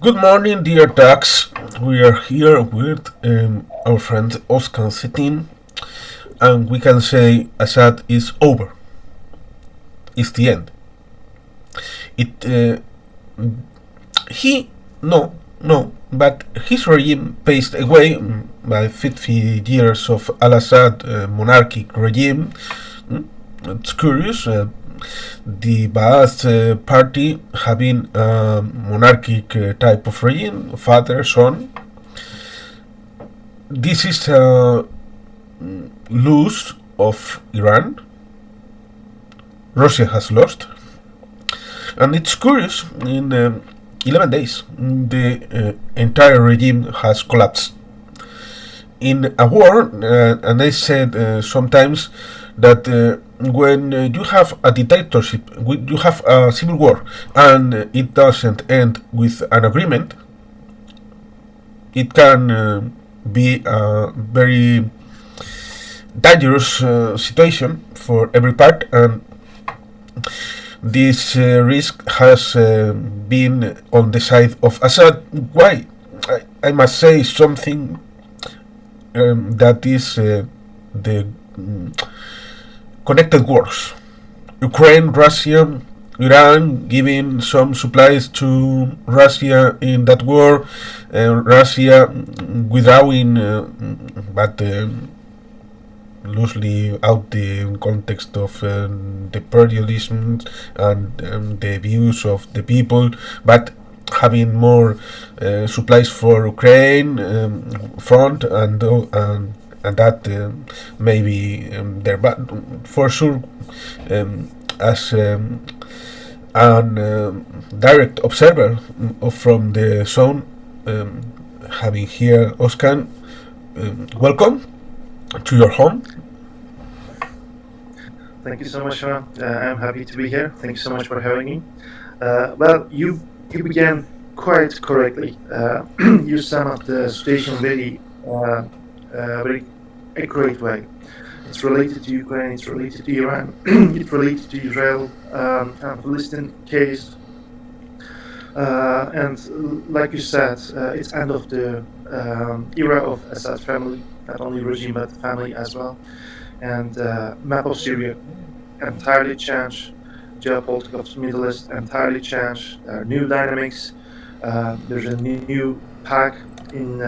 Good morning, dear ducks. We are here with our friend Özcan Çetin, and we can say Assad is over. It's the end. It he no, but his regime paved a way by 50 years of al-Assad monarchic regime. It's curious. The Ba'ath party having a monarchic type of regime, father, son. This is a loss of Iran. Russia has lost. And it's curious, in 11 days, the entire regime has collapsed. In a war, and I said sometimes that when you have a dictatorship, you have a civil war, and it doesn't end with an agreement, it can be a very dangerous situation for every part, and this risk has been on the side of Assad. Why? I must say something that is the connected wars. Ukraine, Russia, Iran giving some supplies to Russia in that war, Russia withdrawing, but loosely out the context of the periodism and the views of the people, but having more supplies for Ukraine front and that maybe there, but for sure, as an direct observer from the zone, having here Özcan, welcome to your home. Thank you so much, Sean. I'm happy to be here. Thank you so much for having me. Well, you began quite correctly. You sum up the situation very accurate way. It's related to Ukraine, it's related to Iran, it's related to Israel, and Palestine case. And like you said, it's end of the era of Assad family, not only regime but family as well. And map of Syria entirely changed, geopolitics of the Middle East entirely changed. There are new dynamics. There's a new pack in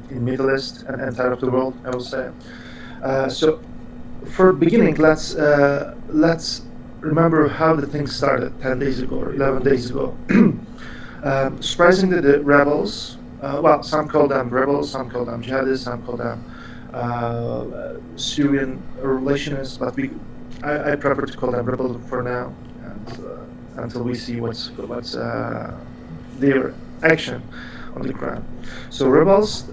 Middle East and entire of the world, I will say. So, for beginning, let's remember how the thing started 10 days ago or 11 days ago. Surprisingly, the rebels, well, some call them rebels, some call them jihadists, some call them Syrian relationists, but I prefer to call them rebels for now, and, until we see what's their action on the ground. So rebels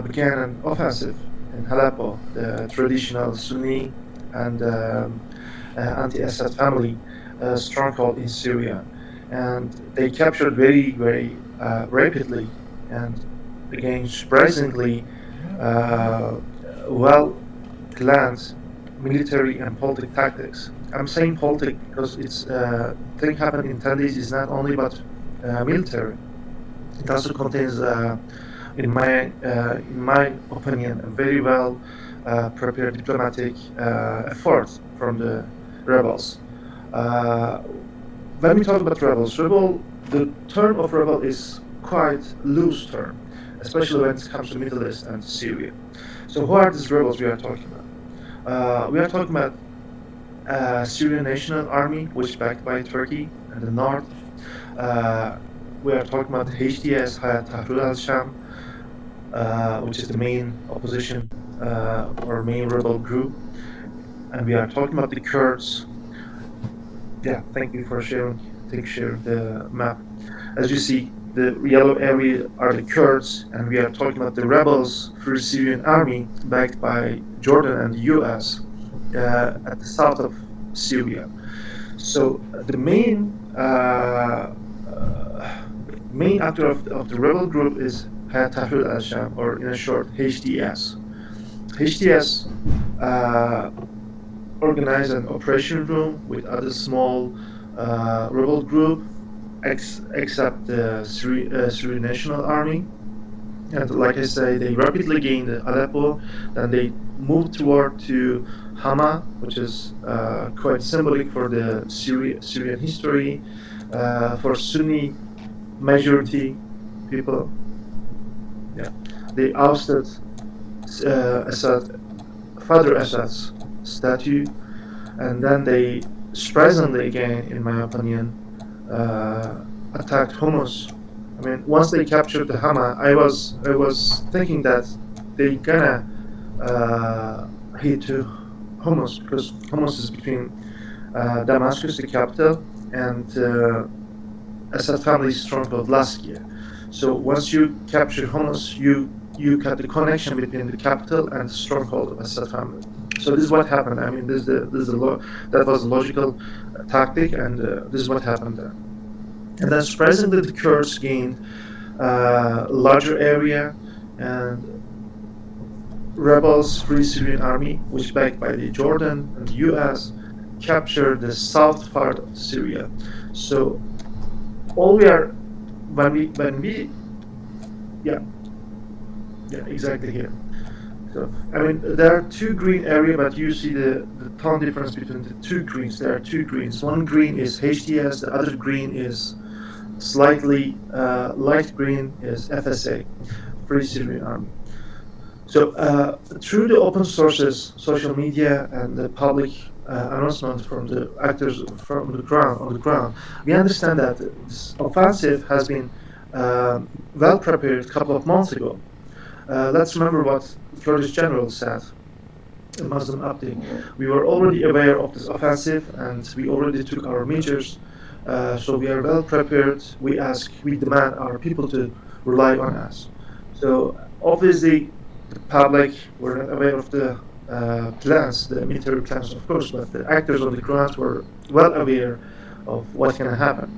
began an offensive in Aleppo, the traditional Sunni and anti-Assad family stronghold in Syria, and they captured very rapidly and again surprisingly well-planned military and political tactics. I'm saying political because it's thing happened in 10 days is not only about military. It also contains, in my opinion, a very well prepared diplomatic effort from the rebels. When we talk about rebels, the term of rebel is quite loose term, especially when it comes to Middle East and Syria. So who are these rebels we are talking about? We are talking about Syrian National Army, which is backed by Turkey in the north. We are talking about HTS, Hay'at Tahrir al-Sham, which is the main opposition or main rebel group. And we are talking about the Kurds. Yeah, thank you for sharing. Share the map. As you see, the yellow area are the Kurds, and we are talking about the rebels Free Syrian Army, backed by Jordan and the US at the south of Syria. So the main actor of the rebel group is Hayat Tahrir al-Sham, or in a short, HTS. HTS organized an operation room with other small rebel group except the Syrian National Army. And like I say, they rapidly gained Aleppo, then they moved toward to Hama, which is quite symbolic for the Syrian history, for Sunni majority people. Yeah, they ousted Assad, Father Assad's statue, and then they surprisingly again, in my opinion, attacked Homs. I mean, once they captured the Hama, I was thinking that they gonna hit to Homs, because Homs is between Damascus, the capital, and Assad family's stronghold last year. So once you capture Homs, you cut the connection between the capital and the stronghold of Assad family. So this is what happened. I mean, that was a logical tactic, and this is what happened there. And then surprisingly, the Kurds gained a larger area, and rebels, Free Syrian Army, which backed by the Jordan and the US, captured the south part of Syria. So all we are, when we yeah exactly here. So I mean, there are two green area, but you see the tone difference between the two greens. There are two greens. One green is HTS, the other green is slightly light green is FSA, Free Syrian Army. So through the open sources, social media, and the public announcement from the actors from the ground, on the ground, we understand that this offensive has been well prepared a couple of months ago. Let's remember what Kurdish general said in Muslim update. We were already aware of this offensive, and we already took our measures. So we are well prepared. We demand our people to rely on us. So obviously, the public were not aware of the plans, the military plans, of course, but the actors on the ground were well aware of what can happen.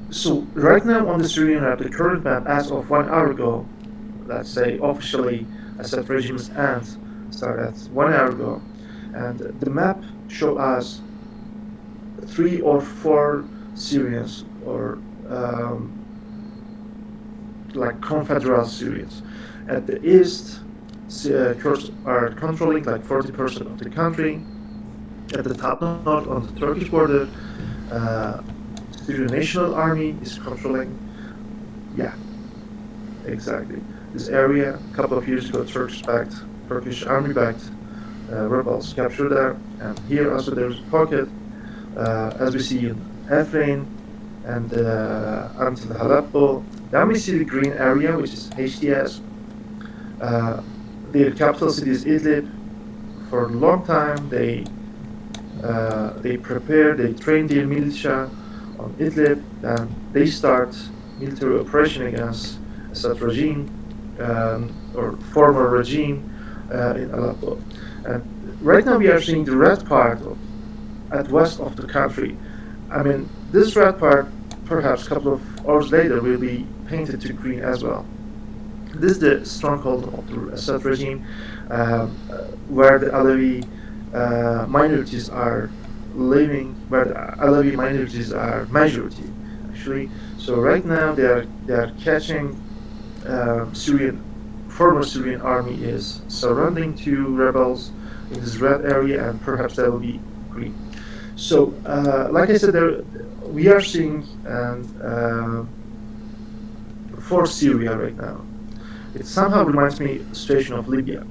So right now on the Syrian map, the current map as of 1 hour ago, let's say officially Assad regime's end started at 1 hour ago, and the map show us 3 or 4 Syrians, or like Confederal Syrians. At the east, Kurds are controlling like 40% of the country. At the top north, on the Turkish border, Syrian National Army is controlling. Yeah, exactly. This area, a couple of years ago, Turkish Army-backed rebels captured there. And here also there's a pocket, as we see in Afrin and until Aleppo. Then we see the green area, which is HTS. Their capital city is Idlib. For a long time, they train their militia on Idlib, and they start military operation against Assad regime or former regime in Aleppo. And right now we are seeing the red part at west of the country. I mean, this red part, perhaps a couple of hours later, will be painted to green as well. This is the stronghold of the Assad regime, where the Alevi minorities are living, where the Alevi minorities are majority, actually. So right now they are catching former Syrian army is surrounding 2 rebels in this red area, and perhaps that will be green. So like I said, we are seeing for Syria right now. It somehow reminds me of the situation of Libya.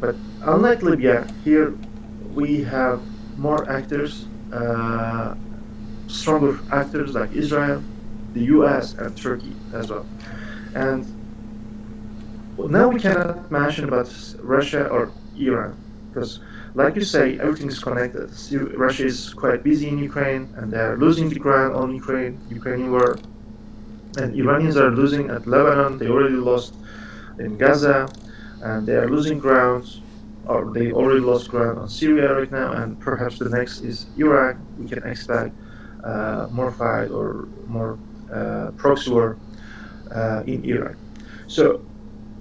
But unlike Libya, here we have more actors, stronger actors like Israel, the US, and Turkey as well. And now we cannot mention about Russia or Iran, because like you say, everything is connected. Russia is quite busy in Ukraine, and they are losing the ground on Ukrainian war. And Iranians are losing at Lebanon. They already lost in Gaza, and they are losing ground, or they already lost ground on Syria right now, and perhaps the next is Iraq. We can expect more fight or more proxy war in Iraq. So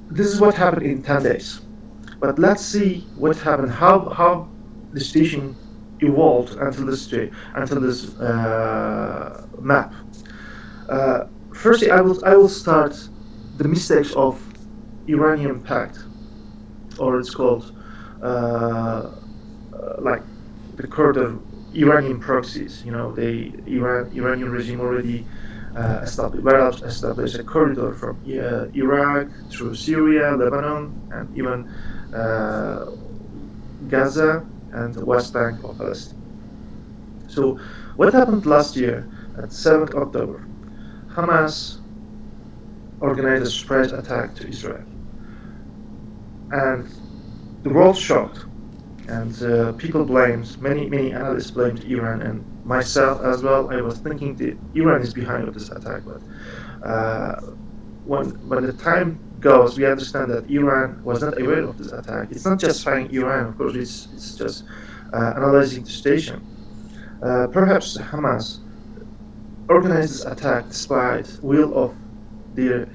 this is what happened in 10 days. But let's see what happened, how the situation evolved until this day, until this map. Firstly, I will start the mistakes of Iranian pact, or it's called like the corridor Iranian proxies. You know, the Iranian regime already established a corridor from Iraq through Syria, Lebanon, and even Gaza and the West Bank of Palestine. So what happened last year at 7th October? Hamas organized a surprise attack to Israel, and the world shocked, and people blamed, many analysts blamed Iran, and myself as well. I was thinking that Iran is behind of this attack, but when the time goes, we understand that Iran was not aware of this attack. It's not just fighting Iran, of course, it's just analyzing the situation. Perhaps Hamas organized this attack despite will of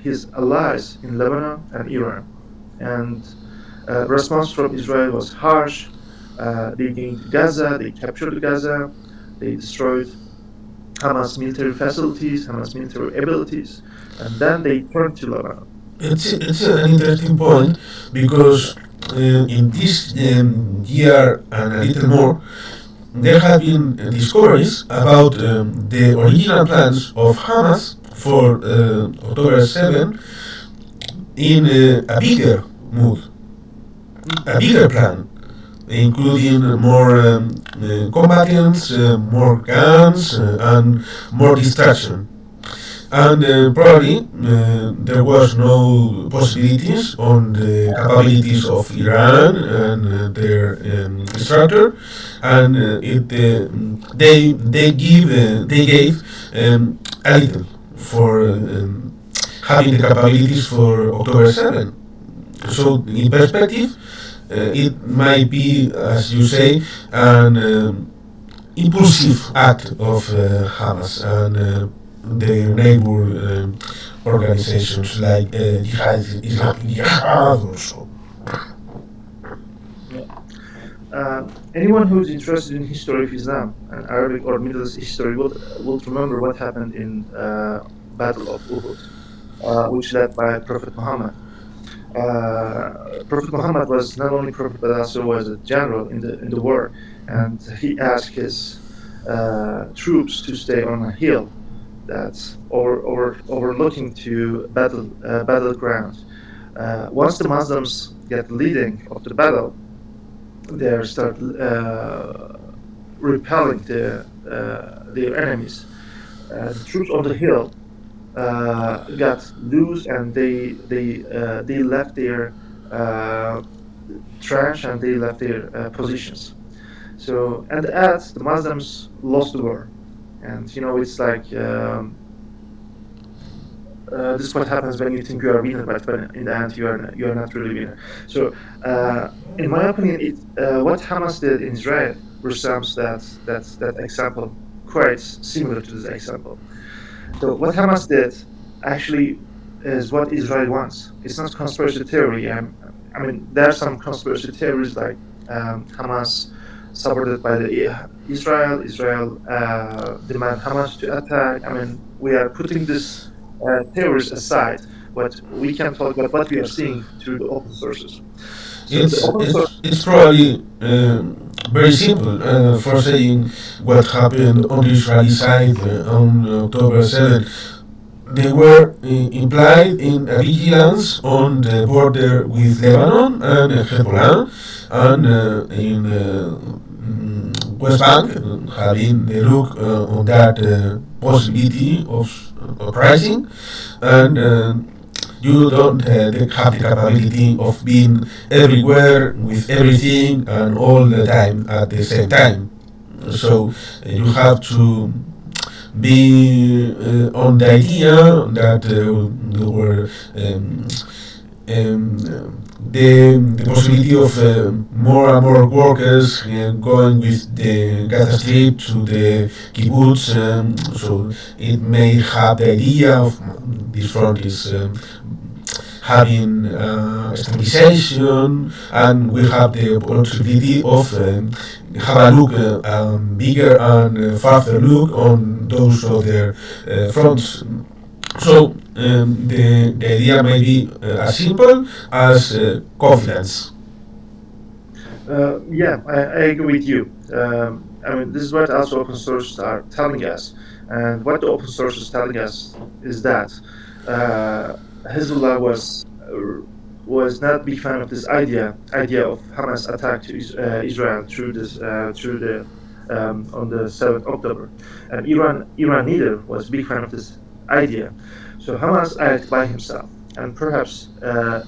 his allies in Lebanon and Iran, and response from Israel was harsh. They gained Gaza, they captured Gaza, they destroyed Hamas military facilities, Hamas military abilities, and then they turned to Lebanon. It's an interesting point because in this year and a little more, there have been discoveries about the original plans of Hamas for October 7 in a bigger mood, a bigger plan, including more combatants, more guns, and more destruction. And probably there was no possibilities on the capabilities of Iran and their instructor, and they gave a little for having the capabilities for October 7. So in perspective, it might be, as you say, an impulsive act of Hamas and their neighbor organizations like Jihad or so. Anyone who's interested in history of Islam and Arabic or Middle East history will remember what happened in Battle of Uhud, which led by Prophet Muhammad. Prophet Muhammad was not only prophet but also was a general in the war, and he asked his troops to stay on a hill that's overlooking to battleground. Once the Muslims get leading of the battle, they start repelling their enemies. The troops on the hill got loose, and they left their trench and they left their positions. So at the end, the Muslims lost the war. And you know, it's like this is what happens when you think you are winner, but when in the end you are not really winner. So in my opinion, what Hamas did in Israel resembles that example quite similar to this example. So what Hamas did actually is what Israel wants. It's not conspiracy theory. I mean, there are some conspiracy theories like Hamas supported by Israel demand Hamas to attack. I mean, we are putting this theories aside. What we can talk about what we are seeing through the open sources. So it's probably very simple for saying what happened on the Israeli side on October 7. They were implied in a vigilance on the border with Lebanon and Hezbollah, and in West Bank, having a look on that possibility of uprising, and you don't have the capability of being everywhere with everything and all the time at the same time. So you have to be on the idea that there were the possibility of more and more workers going with the Gaza Strip to the kibbutz, so it may have the idea of this front is having stabilization, and we have the possibility of have a look, bigger and farther look on those other fronts. So the idea may be as simple as confidence. Yeah, I agree with you. I mean, this is what also open source are telling us, and what the open source is telling us is that Hezbollah was not a big fan of this idea of Hamas attack to Israel through the on the 7th October, and Iran neither was a big fan of this idea. So Hamas acted by himself, and perhaps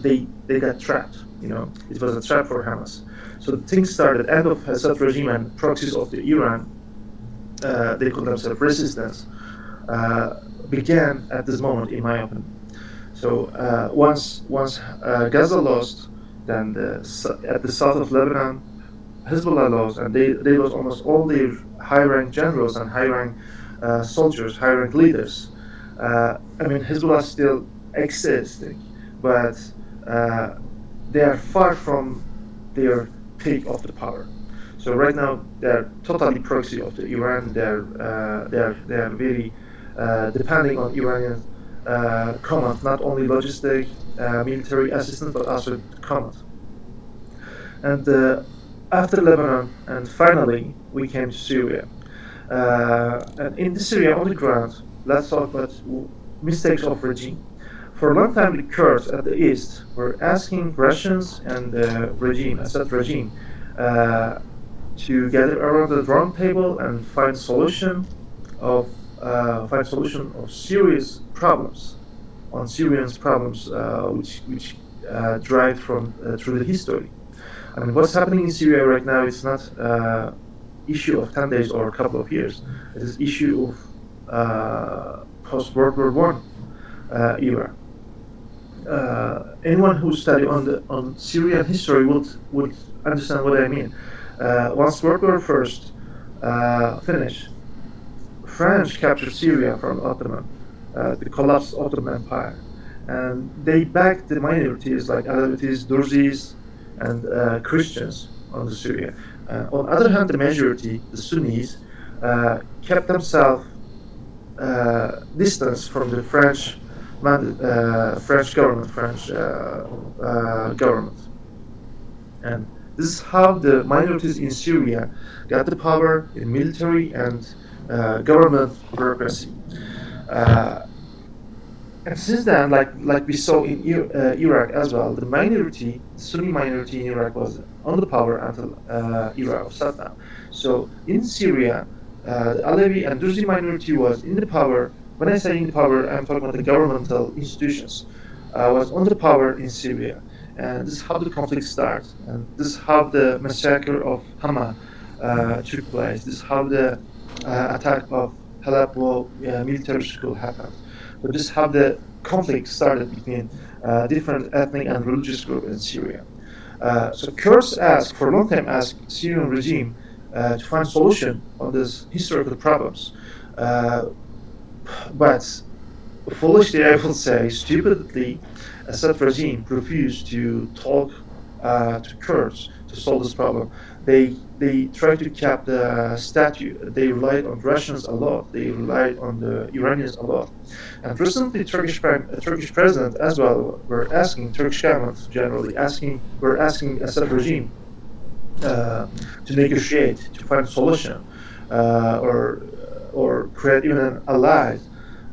they got trapped. You know, it was a trap for Hamas. So things started. End of Assad regime and proxies of the Iran, they call themselves resistance, began at this moment, in my opinion. So once Gaza lost, then at the south of Lebanon, Hezbollah lost, and they lost almost all their high-rank generals and high-rank soldiers, high-rank leaders. I mean, Hezbollah still existing, but they are far from their peak of the power. So right now they're totally proxy of the Iran. They're very depending on Iranian command, not only logistic, military assistance, but also command. And after Lebanon, and finally we came to Syria. And in Syria on the ground, let's talk about mistakes of regime. For a long time, the Kurds at the east were asking Russians and the regime, Assad regime, to gather around the round table and find solution of serious problems, on Syrians' problems, which drive from through the history. I mean, what's happening in Syria right now is not issue of 10 days or a couple of years. It is issue of post-World War I era. Anyone who study on Syrian history would understand what I mean. Once World War I finished, French captured Syria from Ottoman, the collapsed Ottoman Empire, and they backed the minorities like Alevites, Druzzis, and Christians on the Syria. On the other hand, the majority, the Sunnis, kept themselves distanced from the French government, and this is how the minorities in Syria got the power in military and government bureaucracy. And since then, like we saw in Iraq as well, the Sunni minority in Iraq was on the power until era of Saddam. So in Syria, the Alevi and Druzi minority was in the power. When I say in the power, I'm talking about the governmental institutions, was on the power in Syria. And this is how the conflict starts. And this is how the massacre of Hama took place. This is how the attack of Aleppo military school happened. So this is how the conflict started between different ethnic and religious groups in Syria. So Kurds for a long time asked Syrian regime to find solution on these historical problems. But foolishly, I would say, stupidly, Assad regime refused to talk to Kurds to solve this problem. They tried to cap the statue. They relied on Russians a lot. They relied on the Iranians a lot. And recently, Turkish president as well Turkish government generally were asking Assad regime to negotiate, to find a solution, or create even an ally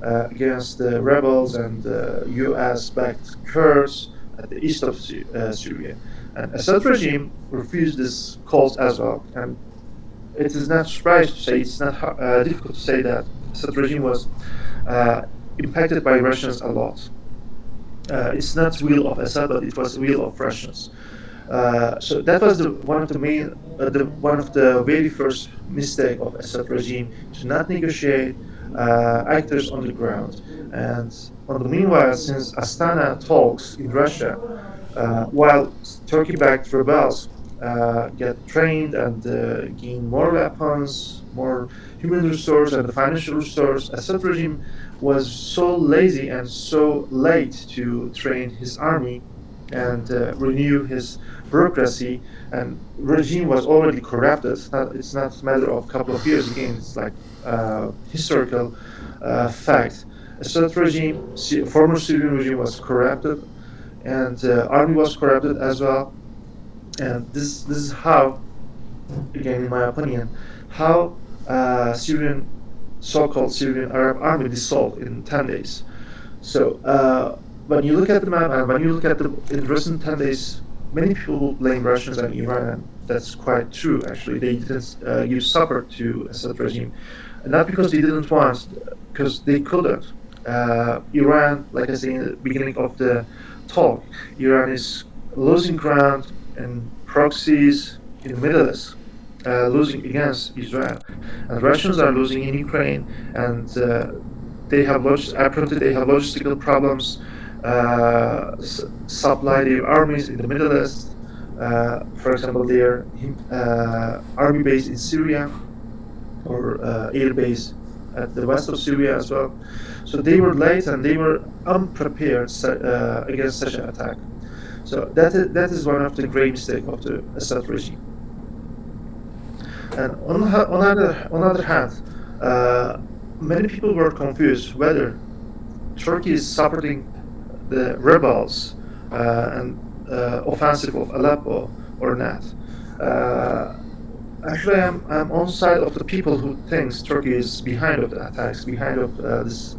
against the rebels and the US-backed Kurds at the east of Syria. And Assad regime refused this calls as well. And it is not surprising to say, it's not difficult to say that Assad regime was impacted by Russians a lot. It's not will of Assad, but it was will of Russians. So that was one of the very first mistake of Assad regime, to not negotiate actors on the ground. And on the meanwhile, since Astana talks in Russia, while Turkey-backed rebels get trained and gain more weapons, more human resource and the financial resource. Assad regime was so lazy and so late to train his army and renew his bureaucracy, and regime was already corrupted. It's not a matter of a couple of years. Again, it's like historical fact. Assad regime, former Syrian regime, was corrupted, and army was corrupted as well. And this is how, again, in my opinion, how Syrian so-called Syrian Arab Army dissolved in 10 days. So when you look at the map and when you look at the in recent 10 days, many people blame Russians and Iran, and that's quite true. Actually, they didn't give support to Assad regime, not because they didn't want, because they couldn't. Iran, like I said in the beginning of the talk, Iran is losing ground and proxies in the Middle East, losing against Israel, and Russians are losing in Ukraine, and they have apparently they have logistical problems, supply their armies in the Middle East. For example, their army base in Syria, or air base at the west of Syria as well. So they were late and they were unprepared against such an attack. So that is one of the great mistakes of the Assad regime. And on the other hand, many people were confused whether Turkey is supporting the rebels and offensive of Aleppo or not. Actually, I'm on side of the people who thinks Turkey is behind of the attacks, behind of this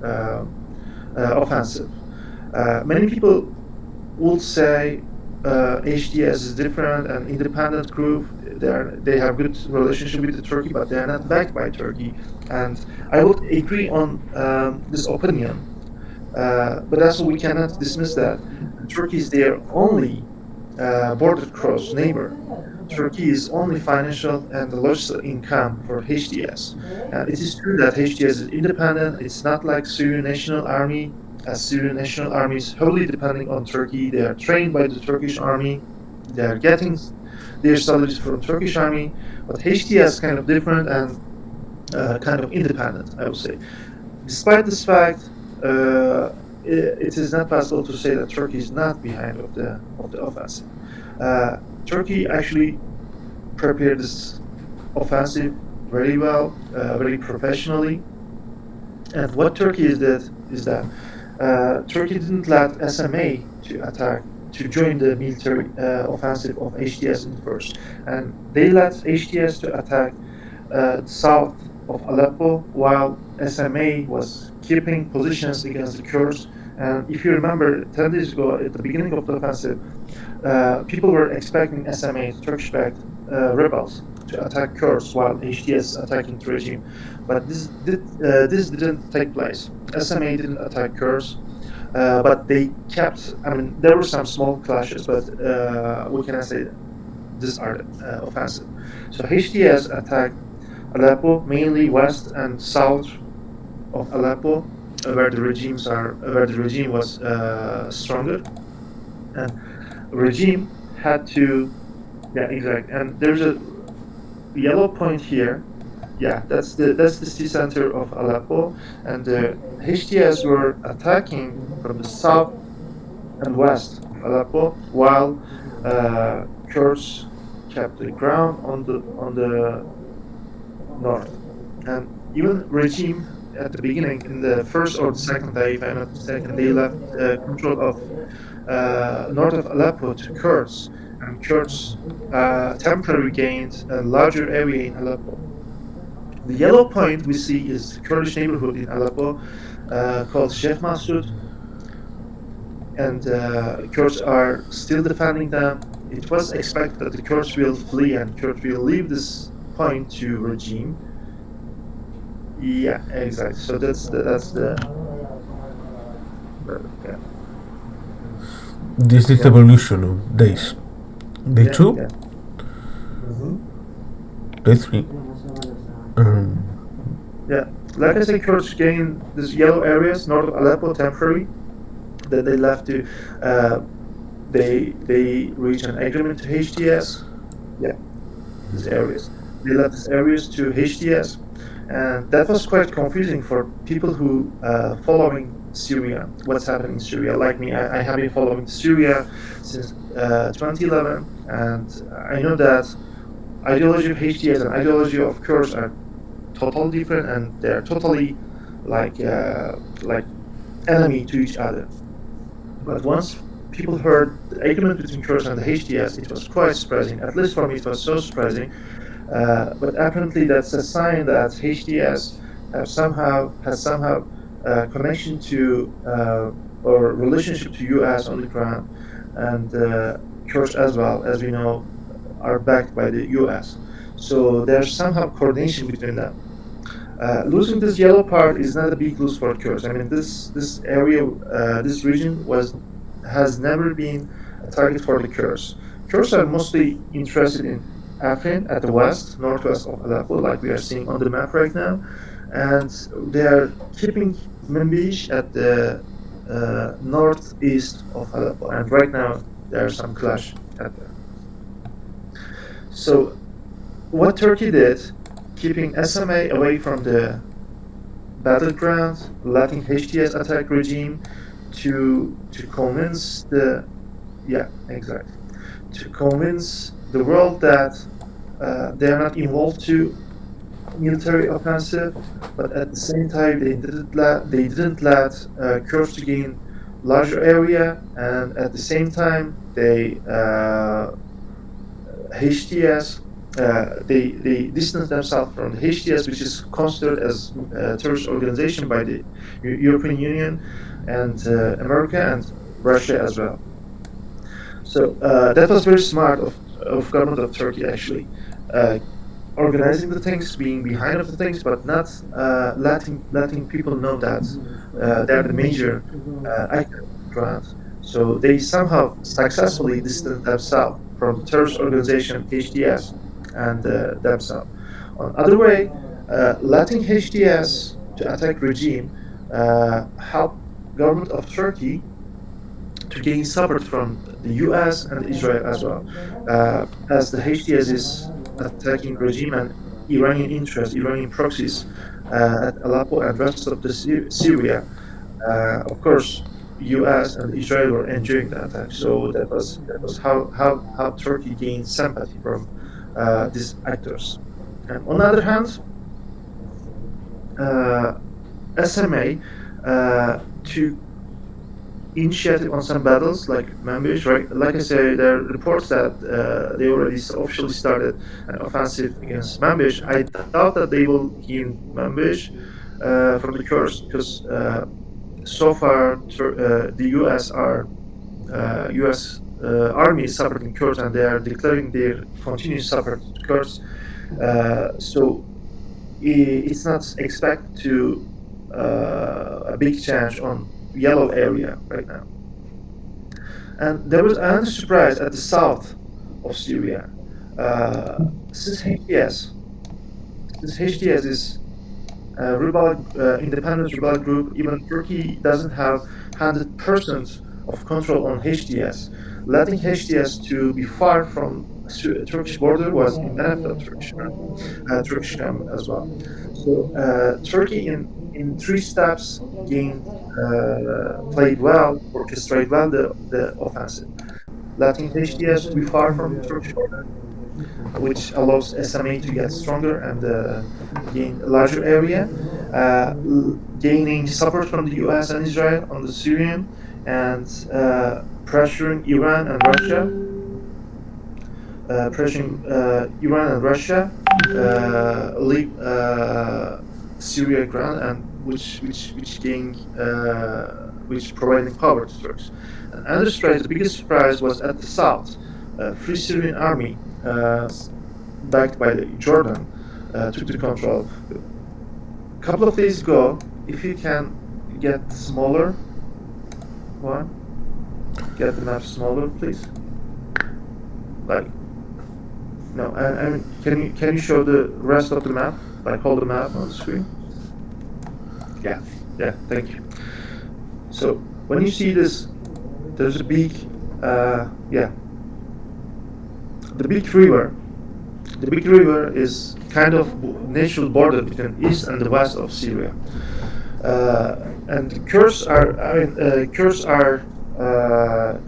offensive. Many people would say HTS is different, an independent group. They have good relationship with Turkey, but they are not backed by Turkey. And I would agree on this opinion. But also we cannot dismiss that Turkey is their only border cross neighbor. Turkey is only financial and logistical income for HTS. And it is true that HTS is independent. It's not like Syrian National Army, as Syrian National Army is wholly depending on Turkey. They are trained by the Turkish army. They are getting their salaries from Turkish army. But HTS is kind of different and kind of independent, I would say. Despite this fact, it is not possible to say that Turkey is not behind of the offensive. Turkey actually prepared this offensive very well, very professionally. And what Turkey did is that Turkey didn't let SMA to join the military offensive of HTS in first, and they let HTS to attack south of Aleppo, while SMA was keeping positions against the Kurds. And if you remember, 10 days ago, at the beginning of the offensive, people were expecting SMA, Turkish-backed rebels, to attack Kurds while HTS attacking the regime. But this didn't take place. SMA didn't attack Kurds, but they kept, I mean, there were some small clashes, but we cannot say these are offensive. So HTS attacked Aleppo, mainly west and south of Aleppo, where the regime was stronger, and regime had to, yeah, exactly. And there's a yellow point here. Yeah, that's the city center of Aleppo, and the HTS were attacking from the south and west of Aleppo, while Kurds kept the ground on the north. And even regime at the beginning, in the first or the second day, if I'm not mistaken, they left control of north of Aleppo to Kurds, and Kurds temporarily gained a larger area in Aleppo. The yellow point we see is the Kurdish neighborhood in Aleppo called Sheikh Masud, and Kurds are still defending them. It was expected that the Kurds will flee and Kurds will leave this point to regime. Yeah, exactly. So that's the yeah. This is the evolution of days. Day 2, Yeah. day 3. Yeah, like I said, Kurds gained these yellow areas north of Aleppo temporarily. Then they left to, they reached an agreement to HTS. Yeah, these areas. They left these areas to HTS, and that was quite confusing for people who following Syria, what's happening in Syria. Like me, I have been following Syria since 2011, and I know that ideology of HTS and ideology of Kurds are totally different, and they're totally like enemy to each other. But once people heard the argument between Kurds and the HTS, it was quite surprising. At least for me, it was so surprising. But apparently, that's a sign that HTS has somehow connection to or relationship to US on the ground, and Kurds as well, as we know, are backed by the US. So there's somehow coordination between them. Losing this yellow part is not a big lose for Kurds. I mean, this area, this region has never been a target for the Kurds. Kurds are mostly interested in Afrin at the west, northwest of Aleppo, like we are seeing on the map right now, and they are keeping Manbij at the northeast of Aleppo, and right now there's some clash at there. So what Turkey did, keeping SMA away from the battleground, letting HTS attack regime to convince the to convince the world that they are not involved to military offensive, but at the same time they didn't let Kurds to gain larger area, and at the same time they HTS they distance themselves from the HTS, which is considered as a terrorist organization by the European Union and America and Russia as well. So that was very smart of government of Turkey, actually, organizing the things, being behind of the things, but not letting people know that they're the major actor on the ground. So they somehow successfully distanced themselves from the terrorist organization HTS and themselves. On the other way, letting HTS to attack regime helped government of Turkey to gain support from the US and Israel as well, as the HTS is attacking regime and Iranian interests, Iranian proxies at Aleppo and rest of the Syria. Of course, US and Israel were enjoying the attack, so that was how Turkey gained sympathy from these actors. And on the other hand, SMA to initiative on some battles like Manbij, right? Like I say, there are reports that they already officially started an offensive against Manbij. I doubt that they will gain Manbij from the Kurds, because so far the US Army is supporting Kurds, and they are declaring their continuous support to Kurds. So it's not expected to a big change on yellow area right now. And there was another surprise at the south of Syria. Since HTS is a independent rebel group, even Turkey doesn't have 100% of control on HTS. Letting HTS to be far from Turkish border was in benefit of Turkish army as well. So Turkey in 3 steps played well, orchestrated well the offensive. Letting HTS to be far from Turkish border, which allows SMA to get stronger and gain a larger area, gaining support from the US and Israel on the Syrian, and pressuring Iran and Russia, leave Syria ground, and which providing power to Turks. And another surprise, the biggest surprise, was at the south. Free Syrian Army, backed by Jordan, took the control. A couple of days ago, if you can get smaller one, get the map smaller, please. Like, no, I mean, can you show the rest of the map? Like, hold the map on the screen. Yeah, thank you. So when you see this, there's a big, the big river The big river is kind of natural border between east and the west of Syria. And the Kurds are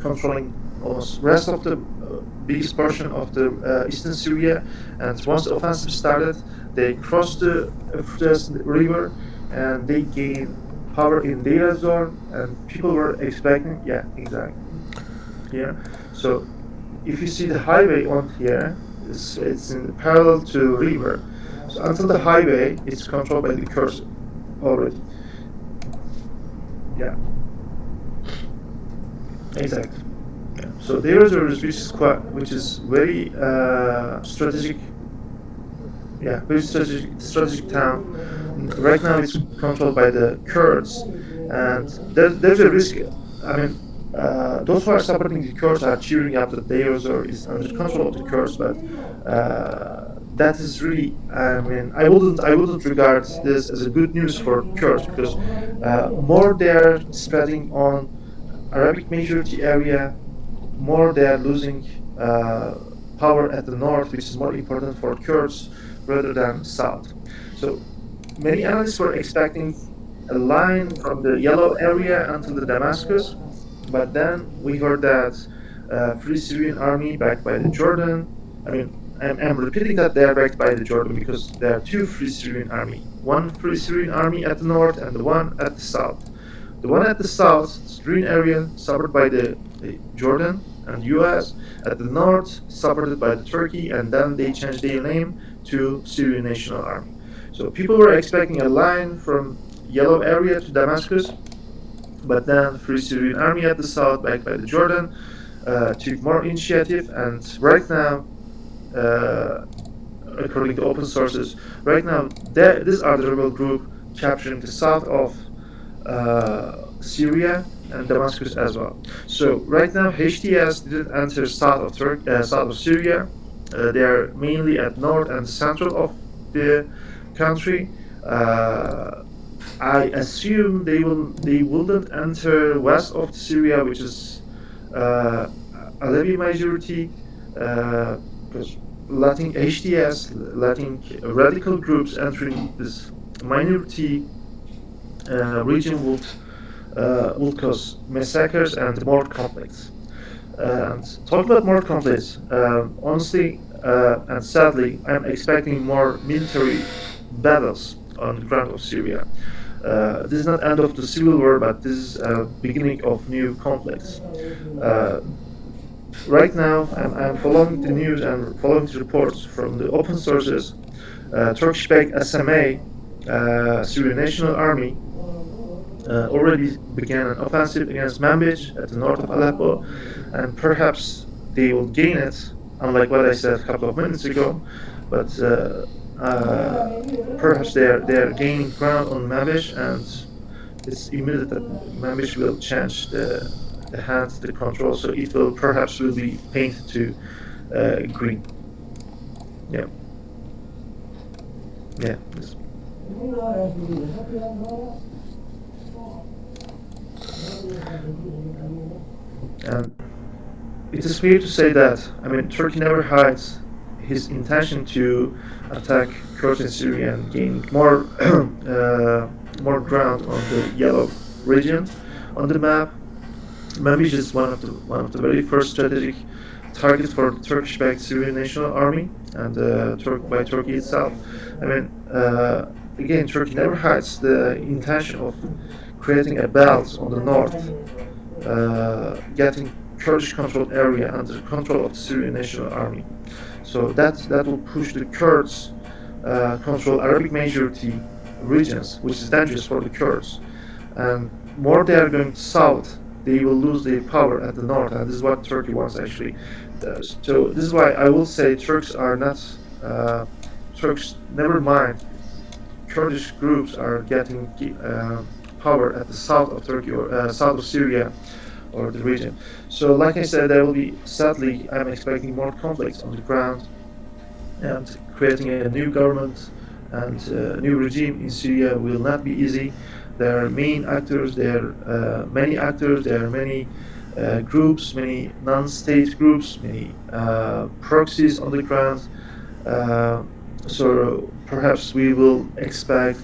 controlling almost rest of the biggest portion of the eastern Syria. And once the offensive started, they crossed the Euphrates river and they gained power in Deir zone. And people were expecting, yeah, exactly. Yeah. So if you see the highway on here, it's in parallel to river. So until the highway, it's controlled by the Kurds already. Yeah. Exactly. Yeah. So there is a which is very strategic. Yeah, very strategic town. Right now, it's controlled by the Kurds, and there's a risk. I mean, those who are supporting the Kurds are cheering up that Deir is under control of the Kurds, but that is really, I mean, I wouldn't regard this as a good news for Kurds, because more they are spreading on Arabic majority area, more they are losing power at the north, which is more important for Kurds rather than south. So many analysts were expecting a line from the yellow area until the Damascus, but then we heard that Free Syrian Army backed by the Jordan. I mean, I'm repeating that they are backed by the Jordan because there are two Free Syrian Army. One Free Syrian Army at the north and the one at the south. The one at the south, green area, supported by the Jordan and US. At the north, supported by the Turkey, and then they changed their name to Syrian National Army. So people were expecting a line from yellow area to Damascus, but then Free Syrian Army at the south, backed by the Jordan, took more initiative, and right now, according to open sources, right now these are the rebel group capturing the south of Syria and Damascus as well. So right now HTS didn't enter south of Syria. They are mainly at north and central of the country. I assume they wouldn't enter west of Syria, which is Alevi majority, because letting radical groups entering this minority region would cause massacres and more conflicts. And talking about more conflicts, honestly and sadly, I'm expecting more military battles on the ground of Syria. This is not end of the civil war, but this is beginning of new conflicts. Right now, I'm following the news and following the reports from the open sources. Turkish-backed SMA, Syrian National Army, already began an offensive against Manbij at the north of Aleppo, and perhaps they will gain it, unlike what I said a couple of minutes ago. But perhaps they're gaining ground on Manbij, and it's immediate that Manbij will change the hands, the control, so it will be painted to green. Yeah. Yeah. Yes. And it is fair to say that, I mean, Turkey never hides his intention to attack Kurds in Syria and gain more more ground on the yellow region on the map. Manbij is one of the very first strategic targets for the Turkish-backed Syrian National Army and by Turkey itself. I mean, again, Turkey never hides the intention of creating a belt on the north, getting Kurdish-controlled area under control of the Syrian National Army. So that will push the Kurds control Arabic majority regions, which is dangerous for the Kurds. And more they are going south, they will lose their power at the north, and this is what Turkey wants actually. So this is why I will say Turks are not Turks. Never mind, Kurdish groups are getting power at the south of Turkey or south of Syria or the region. So like I said, there will be, sadly, I'm expecting more conflicts on the ground, and creating a new government and a new regime in Syria will not be easy. There are main actors, there are many actors, there are many groups, many non-state groups, many proxies on the ground. So perhaps we will expect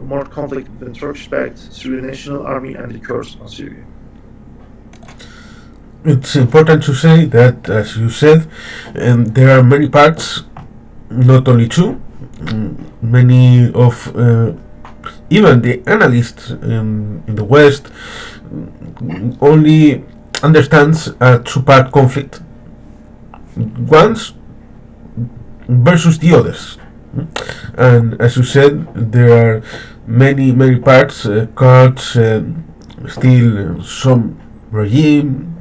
more conflict with the Turkish-backed Syrian National Army and the Kurds on Syria. It's important to say that, as you said, there are many parts, not only two. Many of even the analysts in the West only understands a two-part conflict, ones versus the others. And as you said, there are many parts, Kurds, still some regime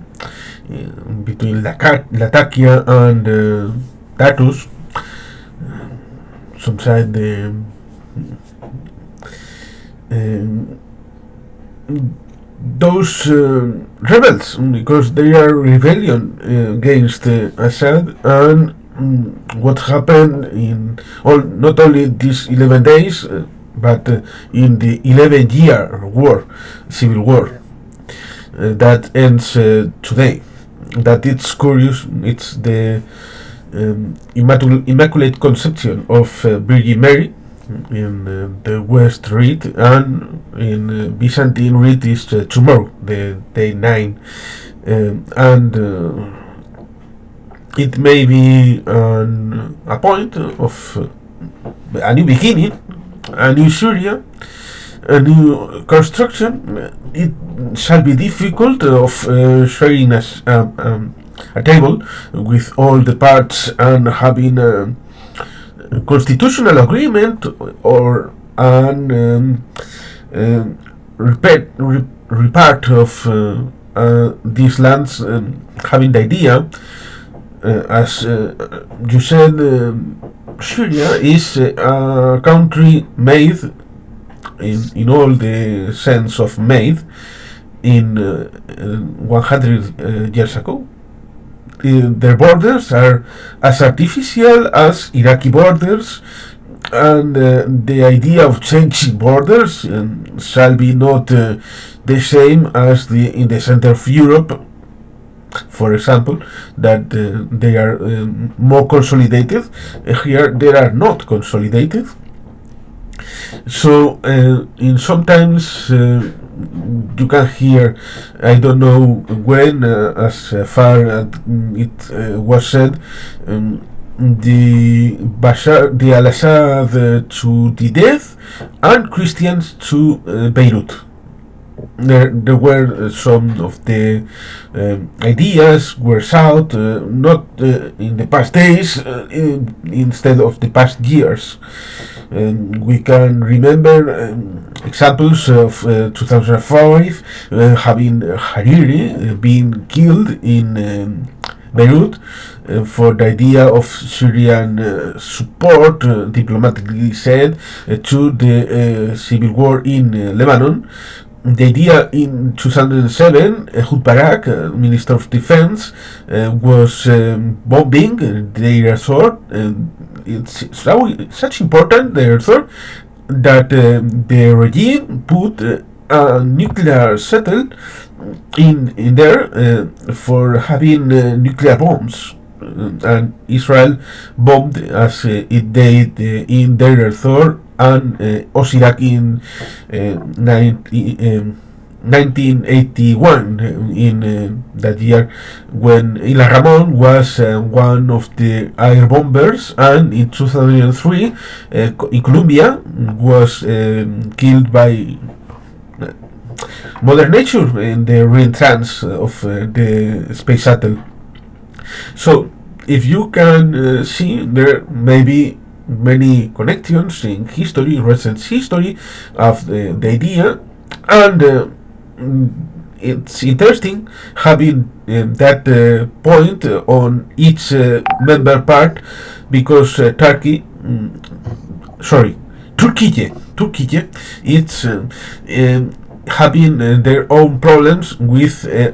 between Latakia and Tartus, some side those rebels, because they are rebellion against Assad, and what happened in not only these 11 days, but in the 11-year war, civil war, that ends today. That it's curious. It's the Immaculate Conception of Virgin Mary in the West Rite, and in Byzantine Rite is tomorrow, the day 9, and it may be a point of a new beginning, a new Syria, a new construction. It shall be difficult of sharing a table with all the parts and having a constitutional agreement or an repart of these lands, having the idea, as you said, Syria is a country made in all the sense of made in 100 years ago. Their borders are as artificial as Iraqi borders, and the idea of changing borders shall be not the same as in the center of Europe, for example, that they are more consolidated. Here they are not consolidated. So in sometimes you can hear, I don't know when, as far as it was said, the Bashar, the al-Assad to the death, and Christians to Beirut. There were some of the ideas were out, not in the past days, instead of the past years. We can remember examples of 2005 having Hariri being killed in Beirut for the idea of Syrian support, diplomatically said, to the civil war in Lebanon. The idea in 2007, Ehud Barak, Minister of Defense, was bombing Deir ez-Zor. It's such important, Deir ez-Zor, that the regime put a nuclear settle in there for having nuclear bombs. And Israel bombed as it did in Deir ez-Zor and Osirak in 1981, in that year when Ilan Ramon was one of the air bombers, and in 2003 in Colombia was killed by Mother Nature in the reentrance of the space shuttle. So if you can see, there may be many connections in history, recent history, of the idea, and it's interesting having that point on each member part, because Turkey, it's having their own problems with a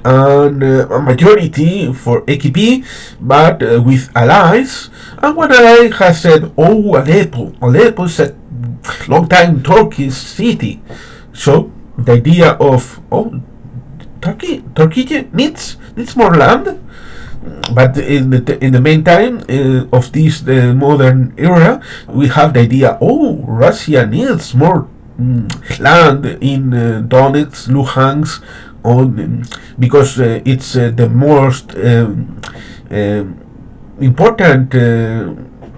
majority for AKP, but with allies. And one ally has said, "Oh, Aleppo is a long-time Turkish city." So the idea of Turkey needs more land. But in the meantime of this modern era, we have the idea, oh, Russia needs more land in Donetsk, Luhansk, because it's the most important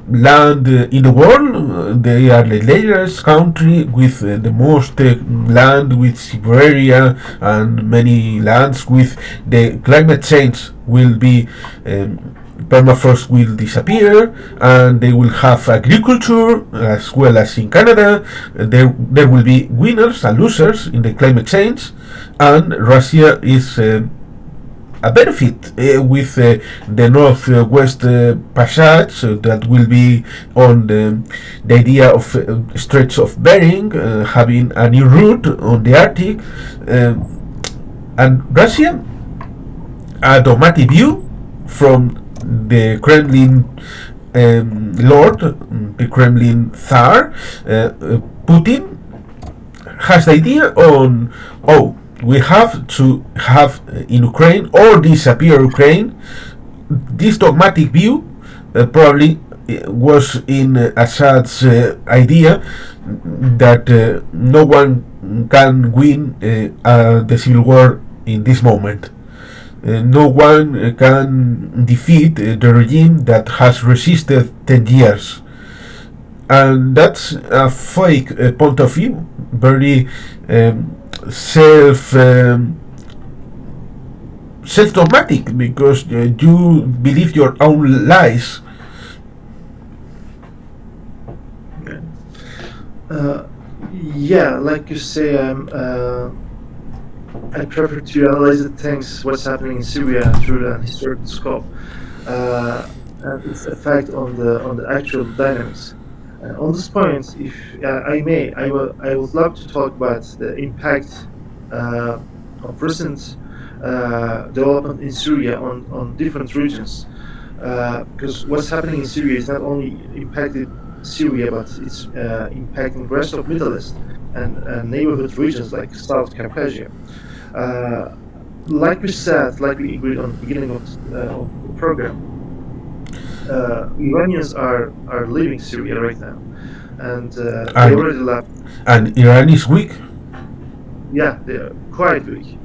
land in the world. They are the largest country with the most land, with Siberia and many lands. With the climate change will be permafrost will disappear, and they will have agriculture as well as in Canada. There will be winners and losers in the climate change, and Russia is a benefit with the northwest passage that will be on the idea of Straits of Bering, having a new route on the Arctic, and Russia, a dogmatic view from the Kremlin Lord, the Kremlin Tsar, Putin, has the idea on, oh, we have to have in Ukraine or disappear Ukraine. This dogmatic view probably was in Assad's idea that no one can win the civil war in this moment. No one can defeat the regime that has resisted 10 years. And that's a fake point of view, very self-dogmatic, because you believe your own lies. Yeah, like you say, I prefer to analyze the things, what's happening in Syria through the historical scope and its effect on the actual dynamics. On this point, if I may, I would love to talk about the impact of recent development in Syria on different regions, because what's happening in Syria is not only impacted Syria, but it's impacting the rest of Middle East and neighborhood regions like South Caucasia. Like we said, like we agreed on the beginning of the program, Iranians are leaving Syria right now, and they already left. And Iran is weak. Yeah, they are quite weak,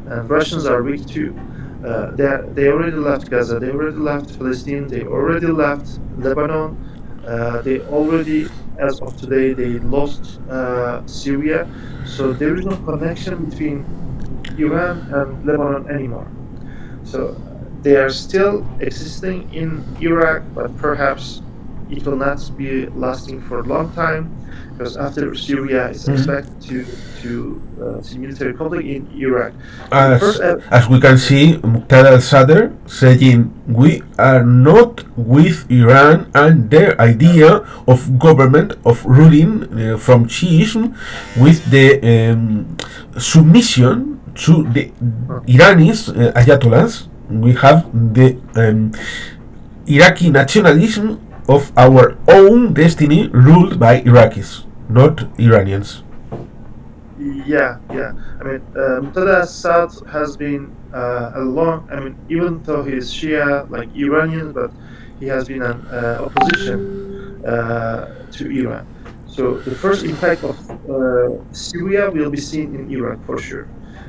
and Russians are weak too. They already left Gaza. They already left Palestine. They already left Lebanon. They already, as of today, they lost Syria. So there is no connection between Iran and Lebanon anymore. So they are still existing in Iraq, but perhaps it will not be lasting for a long time, because after Syria is expected to see military conflict in Iraq. As we can see, Muqtada al-Sadr saying we are not with Iran and their idea of government, of ruling from Shiism, with the submission to the Iranis Ayatollahs. We have the Iraqi nationalism of our own destiny ruled by Iraqis, not Iranians. Yeah. I mean, Muqtada al-Assad has been a long. I mean, even though he is Shia like Iranians, but he has been an opposition to Iran. So the first impact of Syria will be seen in Iraq for sure.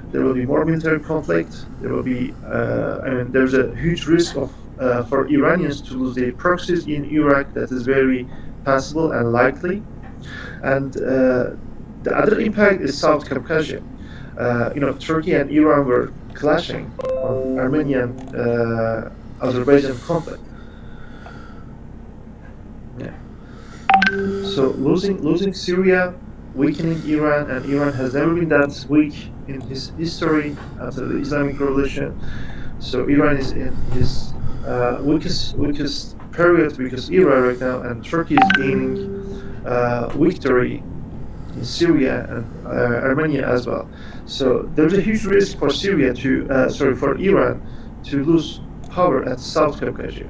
There will be more military conflict. There will be. I mean, there's a huge risk of for Iranians to lose their proxies in Iraq. That is very possible and likely. And the other impact is South Caucasia. Turkey and Iran were clashing on Armenian-Azerbaijan conflict. Yeah. So losing Syria, weakening Iran, and Iran has never been that weak in his history after the Islamic Revolution. So Iran is in his weakest period, weakest era right now, and Turkey is gaining victory in Syria and Armenia as well. So there's a huge risk for for Iran to lose power at South Caucasia.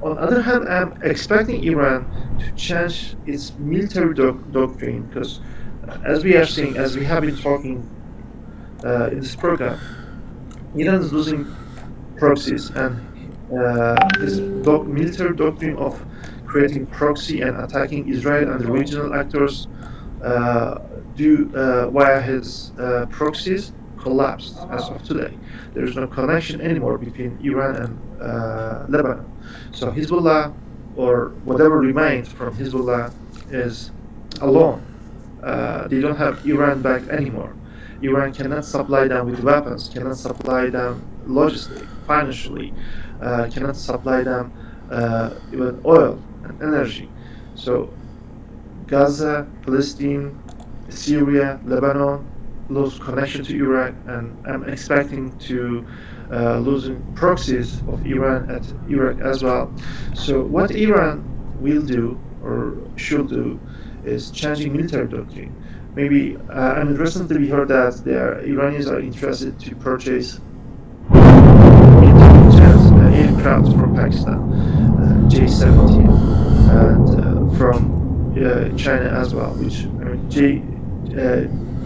On the other hand, I'm expecting Iran to change its military doctrine, because as we are seeing, as we have been talking in this program, Iran is losing proxies, and his military doctrine of creating proxy and attacking Israel and the regional actors via his proxies collapsed as of today. There is no connection anymore between Iran and Lebanon. So Hezbollah, or whatever remains from Hezbollah, is alone. They don't have Iran back anymore. Iran cannot supply them with weapons, cannot supply them logistically, financially, cannot supply them even oil and energy. So Gaza, Palestine, Syria, Lebanon lose connection to Iraq, and I'm expecting to losing proxies of Iran at Iraq as well. So what Iran will do or should do is changing military doctrine. Maybe recently we heard that the Iranians are interested to purchase aircraft from Pakistan, J-17, and from China as well. Which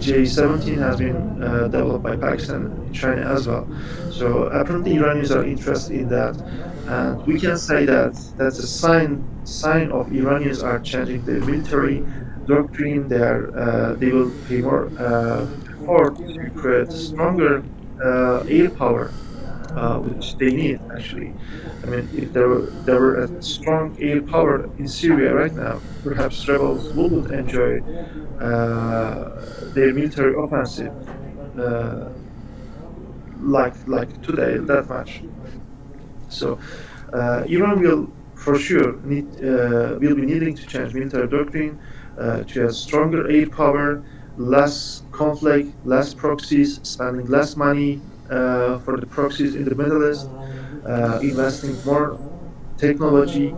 J-17 has been developed by Pakistan and China as well. So apparently Iranians are interested in that, and we can say that that's a sign of Iranians are changing their military doctrine. They will pay more effort to create stronger air power, which they need actually. If there were a strong air power in Syria right now, perhaps rebels wouldn't enjoy their military offensive like today that much. So Iran will for sure will be needing to change military doctrine to have stronger air power, less conflict, less proxies, spending less money for the proxies in the Middle East, investing more technology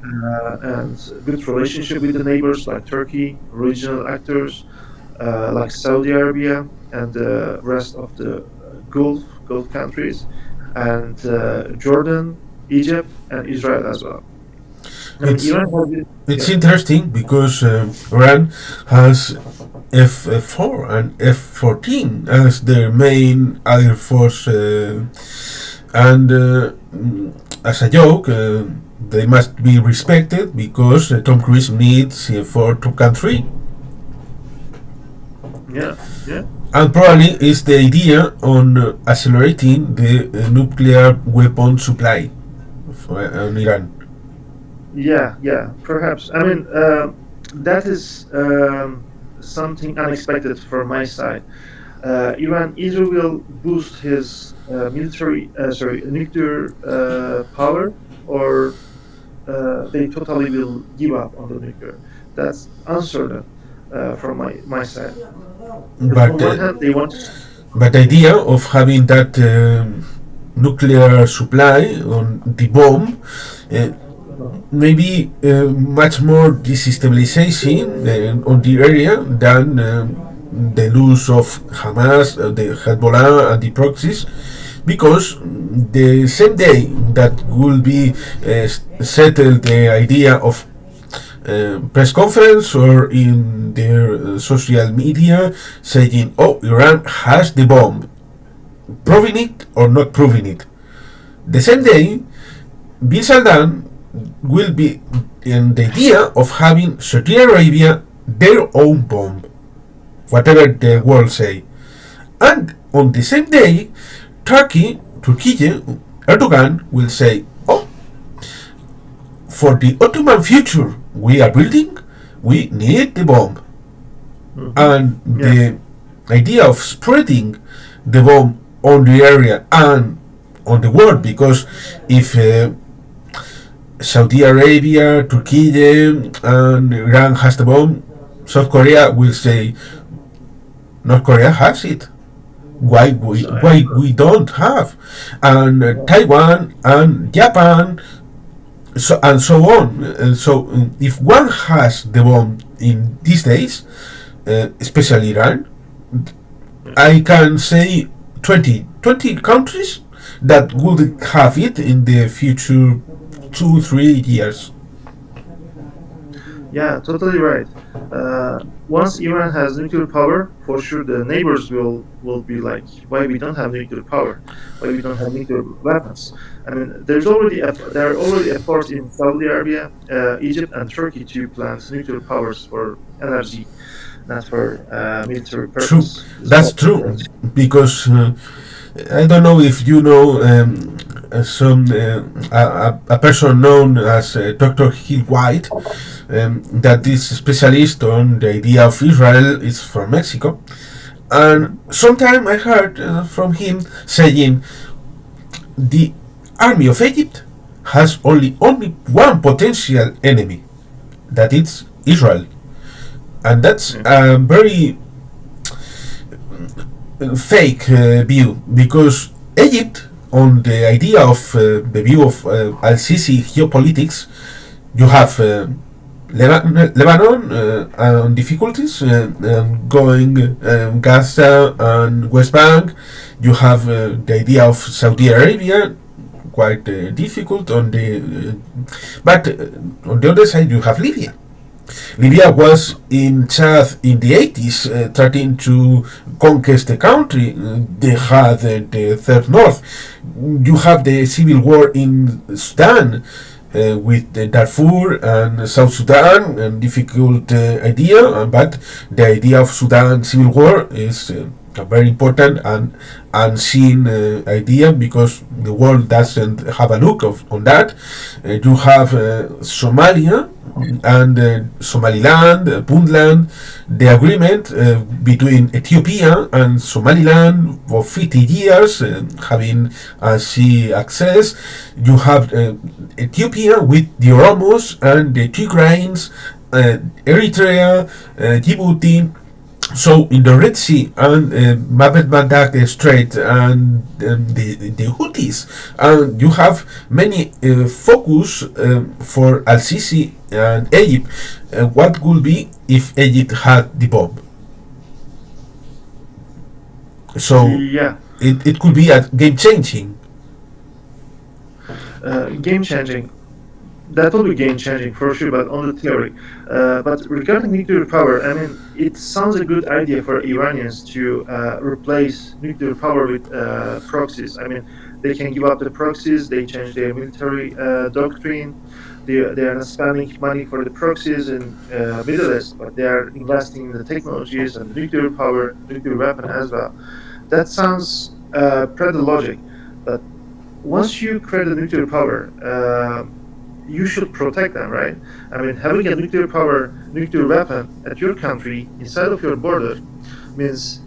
and good relationship with the neighbors like Turkey, regional actors like Saudi Arabia and the rest of the Gulf countries, and Jordan, Egypt, and Israel as well. It's interesting because Iran has F-4 and F-14 as their main air force, and as a joke, they must be respected because Tom Cruise needs F-4 to country. Yeah. And probably is the idea on accelerating the nuclear weapon supply on Iran. Yeah, perhaps. That is something unexpected from my side. Iran either will boost his nuclear power, or they totally will give up on the nuclear. That's uncertain from my side. But on one hand, they want. But the idea of having that nuclear supply on the bomb maybe much more destabilization on the area than the loss of Hamas, the Hezbollah, and the proxies, because the same day that will be settled the idea of press conference or in their social media saying, oh, Iran has the bomb, proving it or not proving it. The same day, Bin Salman will be in the idea of having Saudi Arabia their own bomb, whatever the world say. And on the same day, Turkey, Erdogan will say, oh, for the Ottoman future we are building, we need the bomb. Mm-hmm. And the idea of spreading the bomb on the area and on the world, because if Saudi Arabia, Turkey, and Iran has the bomb, South Korea will say, North Korea has it. Why we don't have? And Taiwan and Japan, and so on. And so if one has the bomb in these days, especially Iran, I can say 20 countries that would have it in the future 2-3 years. Yeah, totally right. Once Iran has nuclear power, for sure the neighbors will be like, why we don't have nuclear power, why we don't have nuclear weapons. I mean, there are already efforts in Saudi Arabia, Egypt, and Turkey to plant nuclear powers for energy, not for military True, purpose. that's Small true, population. because I don't know if you know a person known as Dr. Hill White, that is specialist on the idea of Israel, is from Mexico, and Mhm. sometime I heard from him saying the army of Egypt has only one potential enemy, that it's Israel, and that's Yeah. a very fake view, because Egypt, on the idea of the view of al-Sisi geopolitics, you have Lebanon and difficulties going Gaza and West Bank. You have the idea of Saudi Arabia, quite difficult on the but on the other side you have Libya. Libya was in Chad in the 80s, starting to conquest the country. They had the Third North. You have the civil war in Sudan, with Darfur and South Sudan, and difficult idea, but the idea of Sudan civil war is a very important and unseen idea, because the world doesn't have a look on that. You have Somalia and Somaliland, Puntland, the agreement between Ethiopia and Somaliland for 50 years, having sea access. You have Ethiopia with the Oromos and the Tigrains, Eritrea, Djibouti. So in the Red Sea and Bab el-Mandab Strait and the Houthis, and you have many focus for al-Sisi and Egypt. What would be if Egypt had the bomb? So Yeah, it could be a game changing. game changing. That will be game changing for sure, but on the theory. But regarding nuclear power, I mean, it sounds a good idea for Iranians to replace nuclear power with proxies. I mean, they can give up the proxies, they change their military doctrine. They are not spending money for the proxies in Middle East, but they are investing in the technologies and nuclear power, nuclear weapon as well. That sounds pretty logic, but once you create a nuclear power, you should protect them, right? I mean, having a nuclear weapon at your country inside of your border means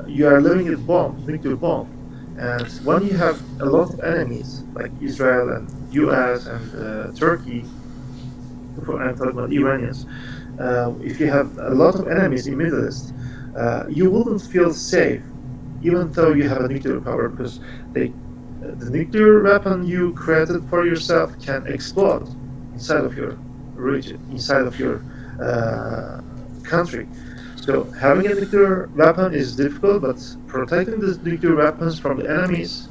you are living with bomb, nuclear bomb. And when you have a lot of enemies like Israel and US and Turkey, I'm talking about Iranians, if you have a lot of enemies in Middle East, you wouldn't feel safe, even though you have a nuclear power, because they the nuclear weapon you created for yourself can explode inside of your region, inside of your country. So having a nuclear weapon is difficult, but protecting the nuclear weapons from the enemies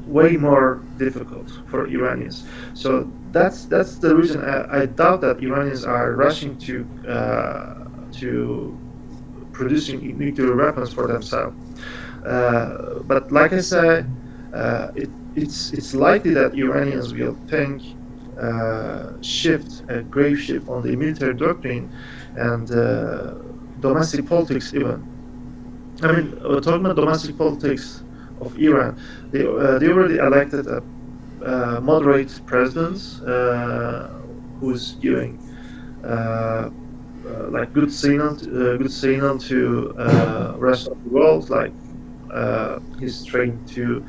way more difficult for Iranians. So that's the reason I doubt that Iranians are rushing to producing nuclear weapons for themselves. But like I said, it's likely that Iranians will think a grave shift on the military doctrine and domestic politics even. I mean, talking about domestic politics of Iran, they already elected a moderate president who's giving like good signal to rest of the world. Like he's trying to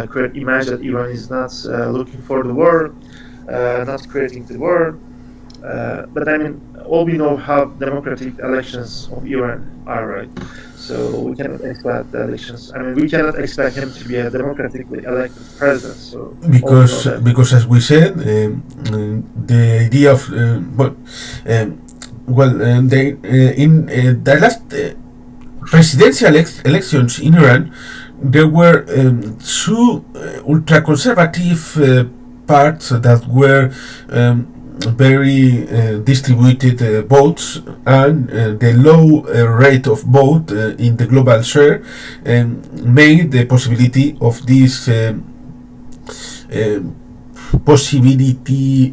create image that Iran is not looking for the war, not creating the war. But I mean, all we know how democratic elections of Iran are, right? So we cannot expect the elections. I mean, we cannot expect him to be a democratically elected president. So all we know that. Because as we said, the idea of in the last presidential elections in Iran, there were two ultra conservative parts that were very distributed votes and the low rate of vote in the global share made the possibility of this possibility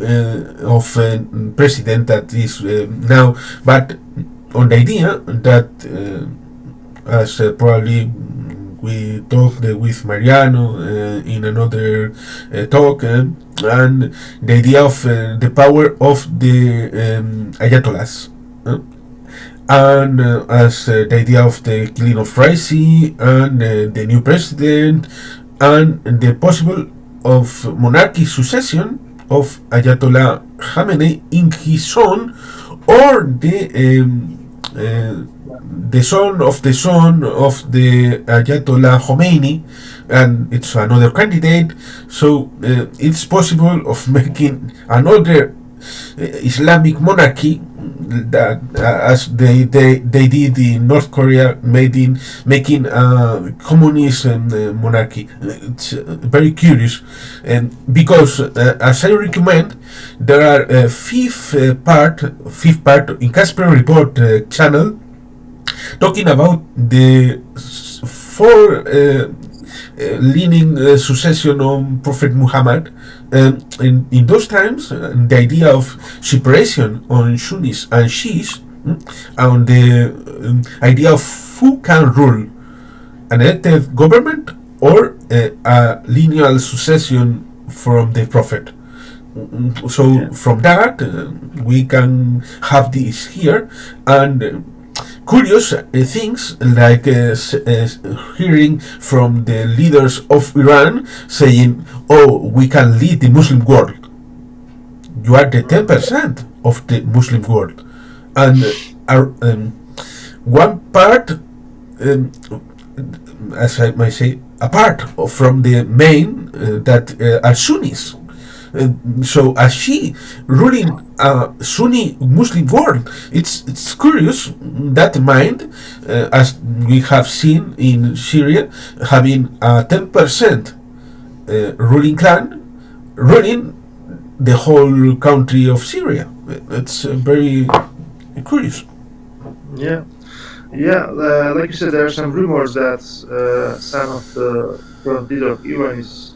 of president that is now, but on the idea that as probably we talked with Mariano in another talk, and the idea of the power of the Ayatollahs, and as the idea of the killing of Raisi and the new president, and the possible of monarchic succession of Ayatollah Khamenei in his son, or the son of the Ayatollah Khomeini, and it's another candidate. So it's possible of making another Islamic monarchy that as they did in North Korea, making a communist monarchy. It's very curious, and because as I recommend, there are fifth part in Casper Report channel talking about the four leaning succession on Prophet Muhammad. In those times, the idea of separation on Sunnis and Shiites, and the idea of who can rule, an elected government or a lineal succession from the Prophet. So from that, we can have this here, and curious things like hearing from the leaders of Iran saying, "Oh, we can lead the Muslim world. You are the 10% of the Muslim world," and one part, as I might say, apart from the main that are Sunnis. So as she ruling a Sunni Muslim world, it's curious that mind, as we have seen in Syria, having a 10% ruling clan running the whole country of Syria. It's very curious. Yeah, yeah. Like you said, there are some rumors that some of the current leader of Iran is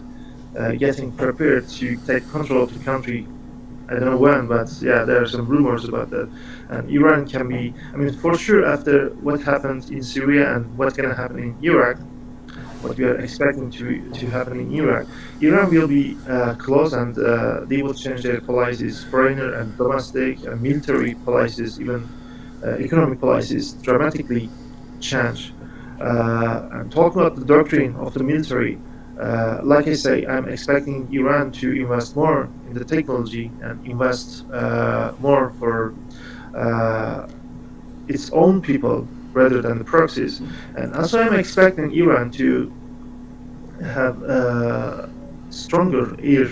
getting prepared to take control of the country. I don't know when, but yeah, there are some rumors about that. And Iran can be, I mean, for sure, after what happened in Syria and what's going to happen in Iraq, what we are expecting to happen in Iraq, Iran will be close, and they will change their policies, foreign and domestic and military policies, even economic policies, dramatically change. And talking about the doctrine of the military, like I say, I'm expecting Iran to invest more in the technology and invest more for its own people rather than the proxies. And also I'm expecting Iran to have stronger air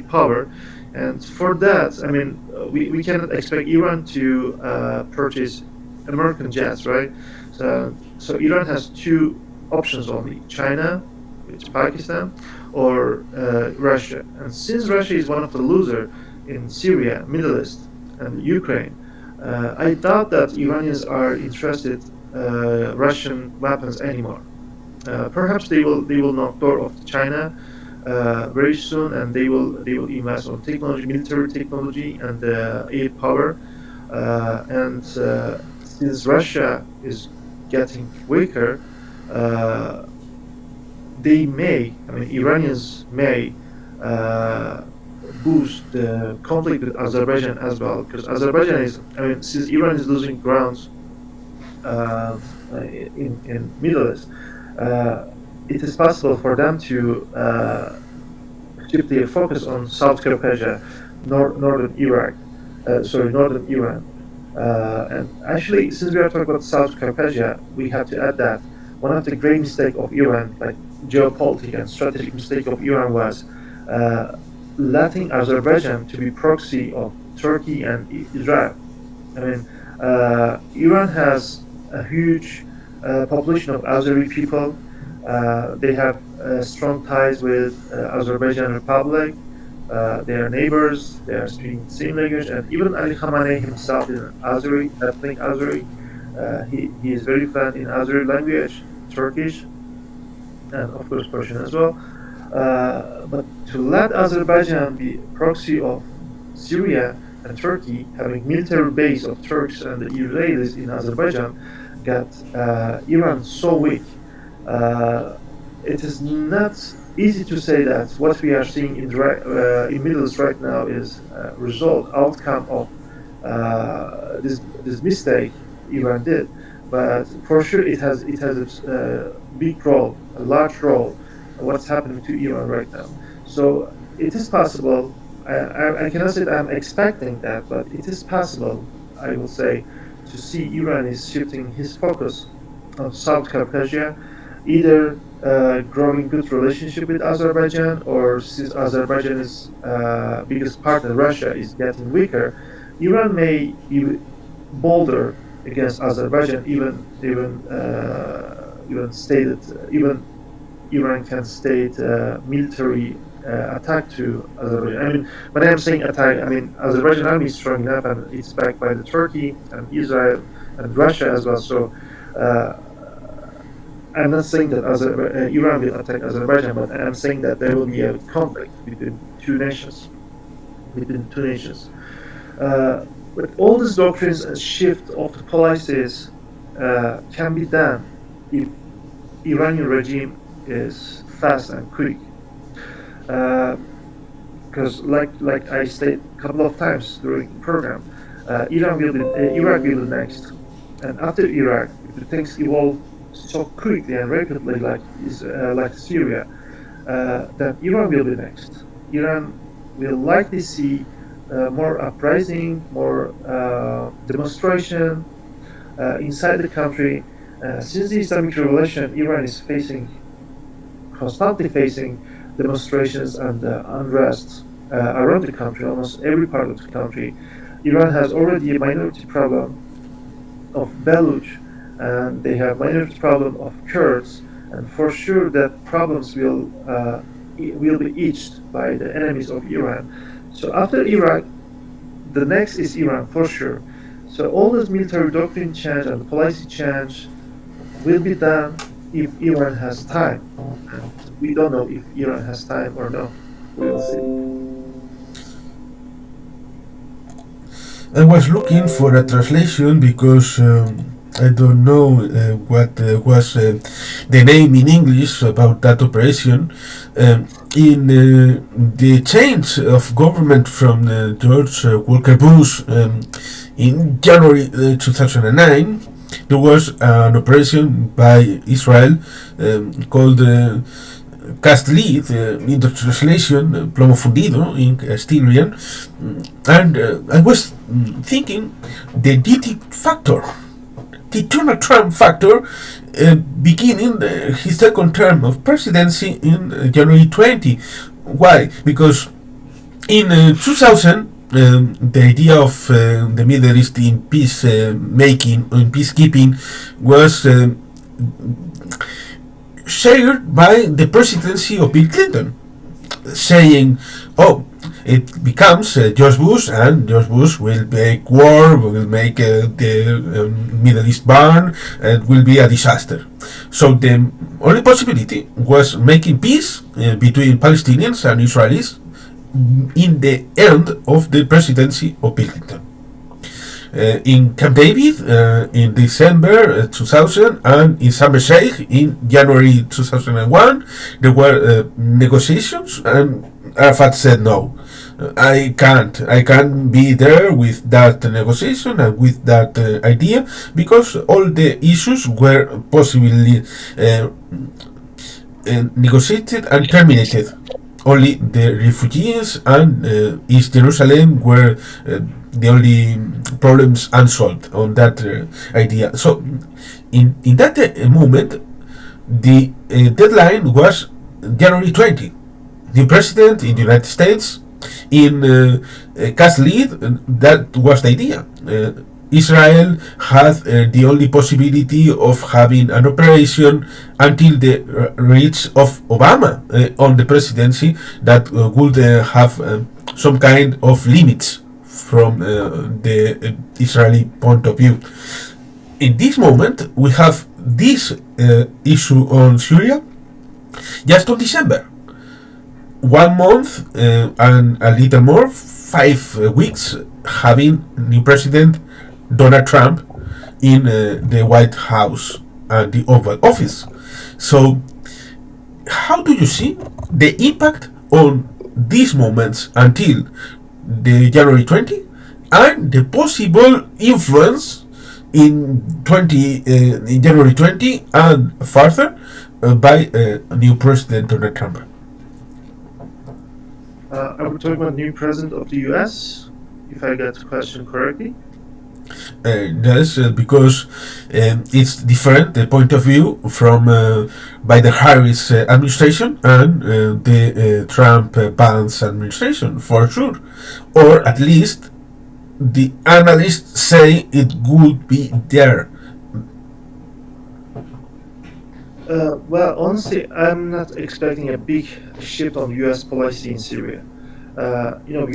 power. And for that, I mean, we cannot expect Iran to purchase American jets, right? So Iran has two options only: China, which is Pakistan, or Russia. And since Russia is one of the losers in Syria, Middle East, and Ukraine, I doubt that Iranians are interested Russian weapons anymore. Perhaps they will knock door off China very soon, and they will invest on technology, military technology, and air power. And since Russia is getting weaker, they may, I mean, Iranians may boost the conflict with Azerbaijan as well, because Azerbaijan is, I mean, since Iran is losing grounds in Middle East, it is possible for them to keep their focus on South Caucasia, northern Iraq, northern Iran. And actually, since we are talking about South Caucasia, we have to add that one of the great mistakes of Iran, like geopolitical and strategic mistake of Iran, was letting Azerbaijan to be proxy of Turkey and Israel. I mean, Iran has a huge population of Azeri people. They have strong ties with Azerbaijan Republic, They are neighbors. They are speaking the same language, and even Ali Khamenei himself is Azeri, ethnic Azeri. He is very fluent in Azeri language, Turkish, and of course Persian as well. But to let Azerbaijan be proxy of Syria and Turkey, having military base of Turks and the Euphrates in Azerbaijan, got Iran so weak. It is not easy to say that what we are seeing in Middle East right now is a outcome of this mistake Iran did. But for sure, it has a big role, a large role, what's happening to Iran right now. So it is possible. I cannot say that I'm expecting that, but it is possible, I will say, to see Iran is shifting his focus on South Caucasia, either growing good relationship with Azerbaijan, or since Azerbaijan's biggest partner, Russia, is getting weaker, Iran may be bolder against Azerbaijan, even Iran can state military attack to Azerbaijan. I mean, when I'm saying attack, I mean Azerbaijan army is strong enough, and it's backed by the Turkey and Israel and Russia as well. So I'm not saying that Iran will attack Azerbaijan, but I'm saying that there will be a conflict between two nations. But all these doctrines and shift of the policies can be done if Iranian regime is fast and quick. Because, like I stated a couple of times during the program, Iraq will be next, and after Iraq, if things evolve so quickly and rapidly like Syria, then Iran will be next. Iran will likely see more uprising, more demonstration inside the country. Since the Islamic Revolution, Iran is constantly facing demonstrations and unrest around the country, almost every part of the country. Iran has already a minority problem of Baluch, and they have minority problem of Kurds, and for sure that problems will be eased by the enemies of Iran. So after Iraq, the next is Iran for sure. So all this military doctrine change and the policy change will be done if Iran has time. And we don't know if Iran has time or no. We'll see. I was looking for a translation because I don't know what was the name in English about that operation. In the change of government from George Walker Bush in January 2009, there was an operation by Israel called Cast Lead, in the translation Plomo Fundido in Castilian, and I was thinking the Donald Trump factor, beginning his second term of presidency in January 20. Why? Because in 2000, the idea of the Middle East in peacekeeping was shared by the presidency of Bill Clinton, saying, "Oh, it becomes George Bush, and George Bush will make war, will make the Middle East burn, and will be a disaster." So the only possibility was making peace between Palestinians and Israelis in the end of the presidency of Bill Clinton. In Camp David in December 2000, and in Sharm el-Sheikh in January 2001, there were negotiations, and Arafat said no. I can't be there with that negotiation and with that idea, because all the issues were possibly negotiated and terminated. Only the refugees and East Jerusalem were the only problems unsolved on that idea. So in that moment, the deadline was January 20. The president in the United States, in Cast Lead, that was the idea. Israel had the only possibility of having an operation until the reach of Obama on the presidency that would have some kind of limits from the Israeli point of view. In this moment, we have this issue on Syria just on December. 1 month and a little more, 5 weeks, having new president Donald Trump in the White House and the Oval Office. So, how do you see the impact on these moments until the January 20 and the possible influence in January 20 and further by new president Donald Trump? Are we talking about new president of the U.S., if I get the question correctly? Yes, because it's different the point of view from by the Harris administration and the Trump Vance administration, for sure, or at least the analysts say it would be there. Well, honestly, I'm not expecting a big shift on U.S. policy in Syria.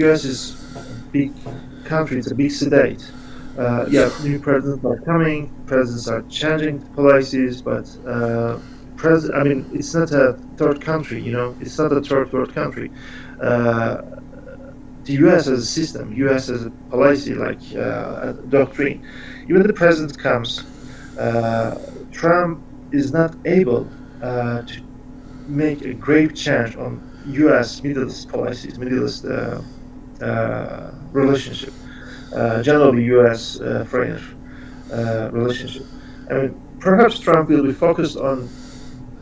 U.S. is a big country; it's a big state. Yeah, new presidents are coming, presidents are changing policies, but it's not a third country, it's not a third world country. The US has a system, US has a policy, like a doctrine. Even the president comes, Trump is not able to make a great change on US Middle East policies, Middle East relationship. Generally U.S. foreign relationship. Perhaps Trump will be focused on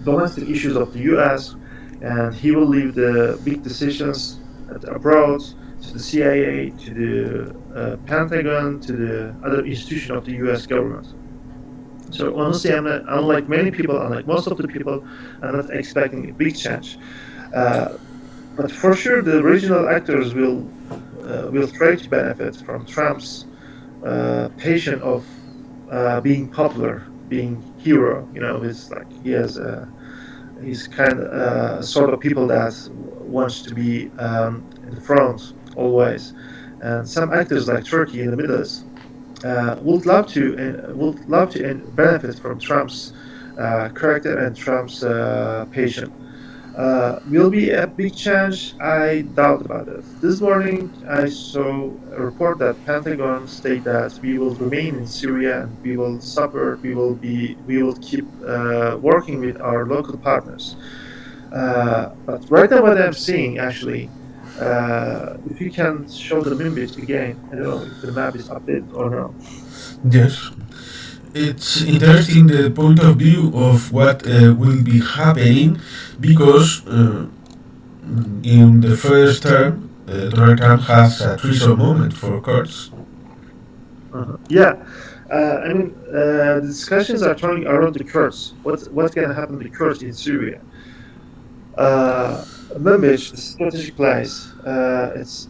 domestic issues of the U.S. and he will leave the big decisions abroad to the CIA, to the Pentagon, to the other institution of the U.S. government. So honestly, unlike many people, unlike most of the people, I'm not expecting a big change. But for sure, the regional actors will try to benefit from Trump's passion of being popular, being hero. It's like he's kind of sort of people that wants to be in the front always. And some actors like Turkey in the Middle East would love to benefit from Trump's character and Trump's passion. Will be a big change? I doubt about it. This morning, I saw a report that Pentagon state that we will remain in Syria and we will support. We will keep working with our local partners. But right now, what I'm seeing actually, if you can show the image again, I don't know if the map is updated or not. Yes. It's interesting the point of view of what will be happening because in the first term, Donald Trump has a treason moment for courts. Yeah, the discussions are turning around the Kurds. What's going to happen to the Kurds in Syria? Manbij, the strategic place,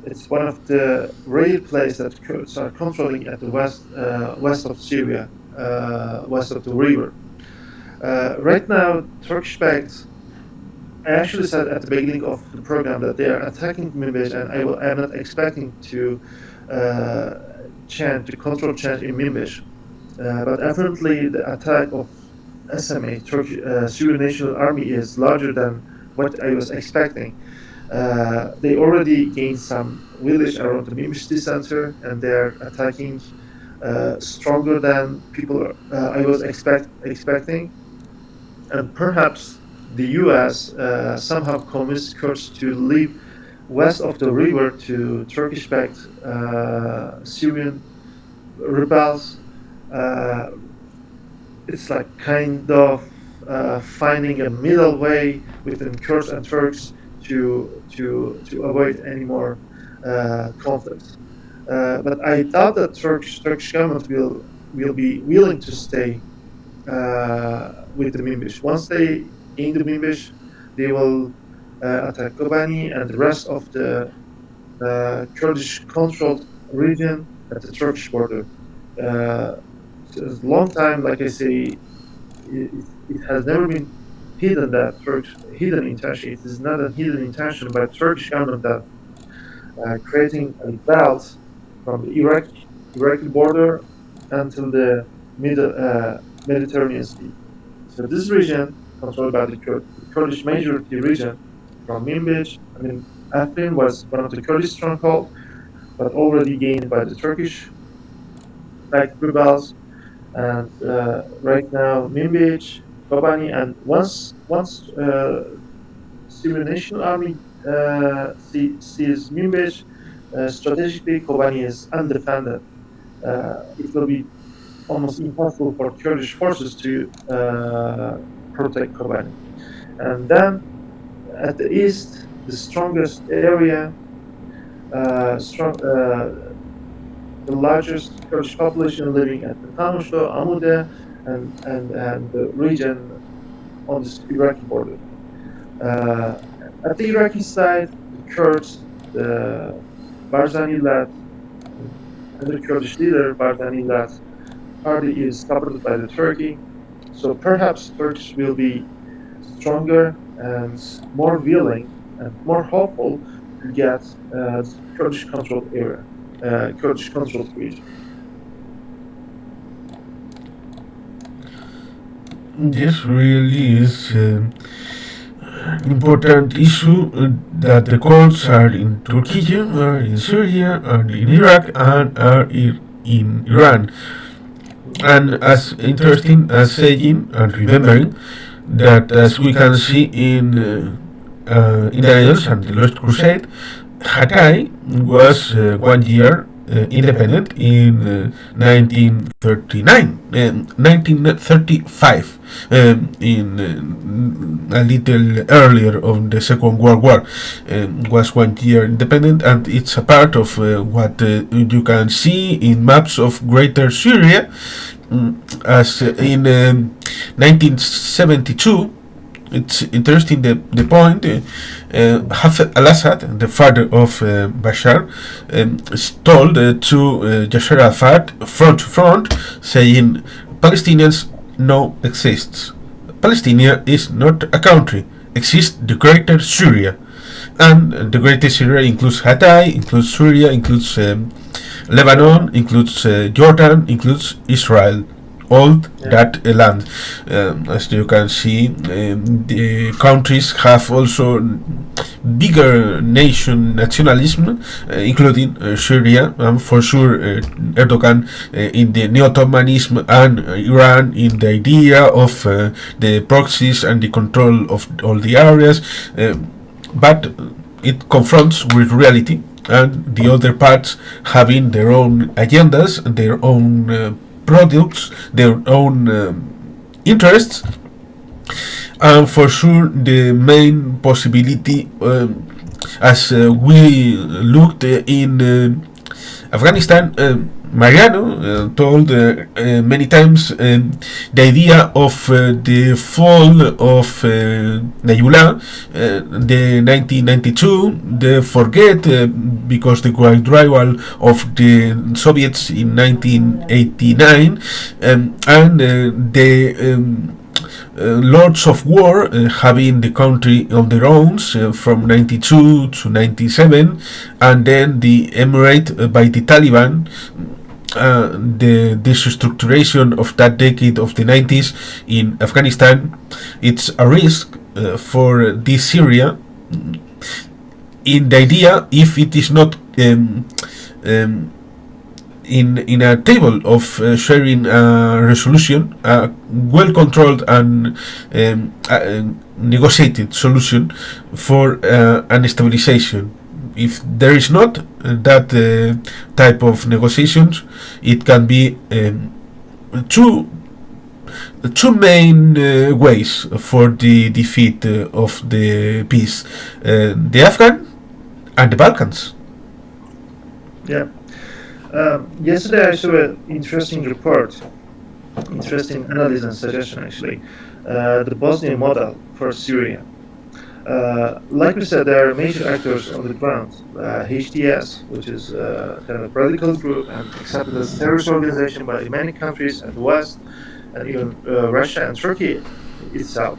it's one of the rare places that Kurds are controlling at the west of Syria, west of the river. Right now, Turkish-backed. I actually said at the beginning of the program that they are attacking Manbij, and I'm not expecting to control change in Manbij. But apparently, the attack of SMA, Syrian National Army, is larger than what I was expecting. They already gained some village around the Manbij city center, and they're attacking stronger than people I was expecting. And perhaps the U.S. Somehow convinced Kurds to leave west of the river to Turkish-backed Syrian rebels. It's like kind of finding a middle way within Kurds and Turks to avoid any more conflicts. But I doubt that Turkish government will be willing to stay with the Manbij. Once they in the Manbij, they will attack Kobani and the rest of the Kurdish-controlled region at the Turkish border. Since a long time, like I say, it has never been hidden that hidden intention. It is not a hidden intention by Turkish government that creating a belt from the Iraqi border until the Mediterranean Sea. So this region, controlled by the Kurdish majority region, from Minbij, I mean, Afrin was one of the Kurdish strongholds, but already gained by the Turkish-backed rebels. And right now, Minbij, Kobani, and once Syrian National Army sees Minbij, strategically Kobani is undefended. It will be almost impossible for Kurdish forces to protect Kobani. And then at the east, the strongest area, the largest Kurdish population living at the Tanushlo, Amude, and the region on the Iraqi border. At the Iraqi side, the Kurds, the Barzani-led, and the Kurdish leader Barzani-led party is supported by the Turkey. So perhaps Turks will be stronger and more willing and more hopeful to get Kurdish-controlled area, Kurdish-controlled region. This really is important issue that the Kurds are in Turkey, are in Syria, are in Iraq, and are in Iran. And as interesting as saying and remembering that, as we can see in Daniels and the Lost Crusade, Hatay was 1 year independent in 1935, in a little earlier of the Second World War, was 1 year independent, and it's a part of what you can see in maps of Greater Syria, as in 1972. It's interesting the point. al-Assad, the father of Bashar, told to Yasser Arafat front to front, saying Palestinians no exists. Palestine is not a country. Exists the Greater Syria, and the Greater Syria includes Hatay, includes Syria, includes Lebanon, includes Jordan, includes Israel. All that land. As you can see, the countries have also bigger nationalism, including Syria, and for sure Erdogan in the neo-Ottomanism, and Iran in the idea of the proxies and the control of all the areas, but it confronts with reality, and the other parts having their own agendas, their own products, their own interests, and for sure the main possibility, as we looked in Afghanistan, Mariano told many times the idea of the fall of Nayullah, the 1992, the forget because the withdrawal of the Soviets in 1989, and the lords of war having the country on their own from 92 to 97, and then the emirate by the Taliban. The restructuration of that decade of the 90s in Afghanistan, it's a risk for this Syria, in the idea if it is not in a table of sharing a resolution, a well-controlled and negotiated solution for an stabilization. If there is not that type of negotiations, it can be two main ways for the defeat of the peace: the Afghan and the Balkans. Yeah. Yesterday I saw an interesting report, interesting analysis and suggestion actually, the Bosnian model for Syria. Like we said, there are major actors on the ground. HTS, which is kind of radical group and accepted as a terrorist organization by many countries and the West, and even Russia and Turkey itself.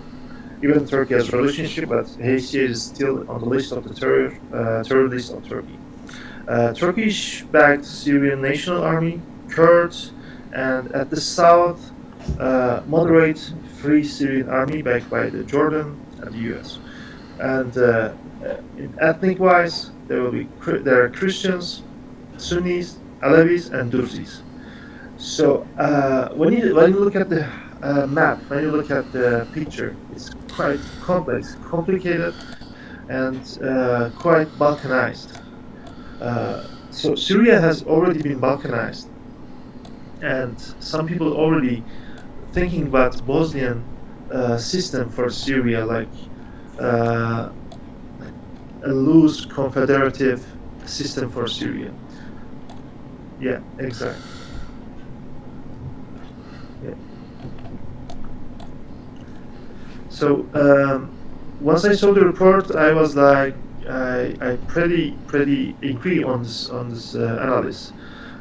Even Turkey has a relationship, but HTS is still on the list of the terror list of Turkey. Turkish-backed Syrian National Army, Kurds, and at the south, moderate Free Syrian Army backed by the Jordan and the US. And ethnic-wise, there are Christians, Sunnis, Alevis, and Druzzis. So when you look at the map, when you look at the picture, it's quite complex, complicated, and quite Balkanized. So Syria has already been Balkanized, and some people already thinking about Bosnian system for Syria, like a loose confederative system for Syria. Yeah, exactly. Yeah. So once I saw the report, I was like, I pretty agree on this analysis.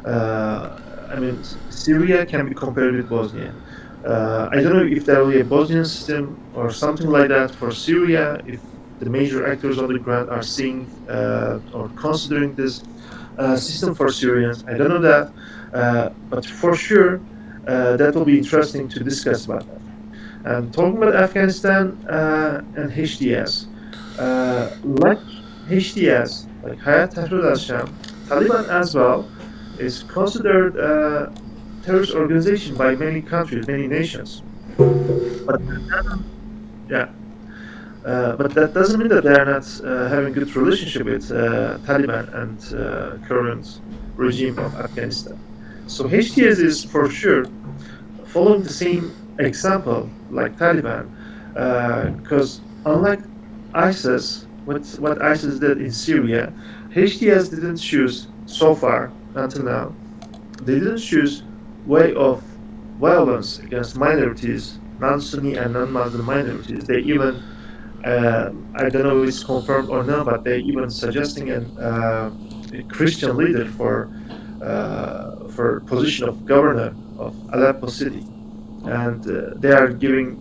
I mean, Syria can be compared with Bosnia. I don't know if there will be a Bosnian system or something like that for Syria, if the major actors on the ground are seeing or considering this system for Syrians. I don't know that, but for sure, that will be interesting to discuss about that. And talking about Afghanistan and HTS, like HTS, like Hay'at Tahrir al-Sham, Taliban as well is considered a terrorist organization by many countries, many nations. But yeah, but that doesn't mean that they are not having good relationship with Taliban and current regime of Afghanistan. So HTS is for sure following the same example like Taliban, because unlike ISIS, what ISIS did in Syria, HTS didn't choose so far until now. They didn't choose way of violence against minorities, non-Sunni and non-Muslim minorities. They even, I don't know if it's confirmed or not, but they even suggesting a Christian leader for position of governor of Aleppo city, and they are giving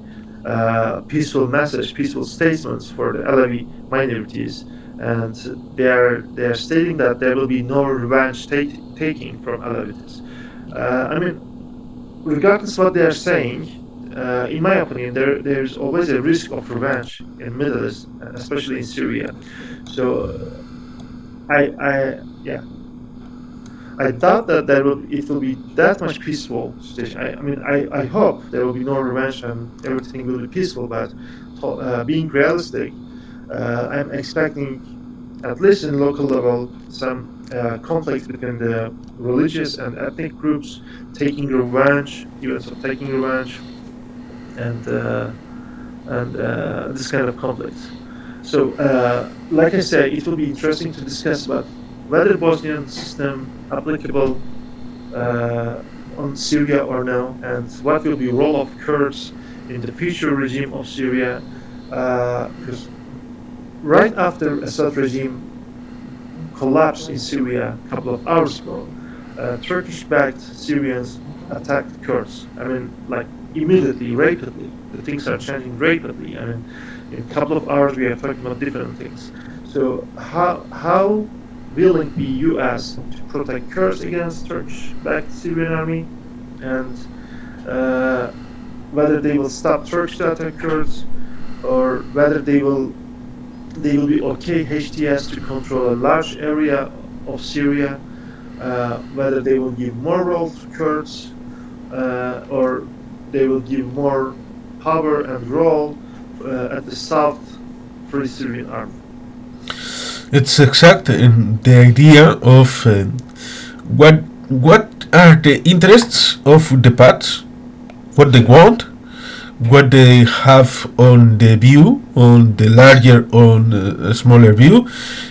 peaceful message, peaceful statements for the Alevi minorities, and they are stating that there will be no revenge taking from Alevites. I mean, regardless of what they are saying, in my opinion, there's always a risk of revenge in Middle East, especially in Syria. So I doubt that it will be that much peaceful situation. I hope there will be no revenge and everything will be peaceful. But being realistic, I'm expecting, at least in local level, some conflict between the religious and ethnic groups taking revenge, and this kind of conflict. So, like I said, it will be interesting to discuss about whether Bosnian system applicable on Syria or no, and what will be role of Kurds in the future regime of Syria. Because right after Assad regime collapsed in Syria a couple of hours ago, Turkish-backed Syrians attacked Kurds. I mean, like immediately, rapidly. The things are changing rapidly. I mean, in a couple of hours we are talking about different things. So how willing be US to protect Kurds against Turkish-backed Syrian army, and whether they will stop Turks to attack Kurds, or whether they will be okay HTS to control a large area of Syria, whether they will give more role to Kurds, or they will give more power and role at the South Free Syrian Army. It's exactly the idea of what are the interests of the parts, what they want, what they have on the view, on the larger, on a smaller view,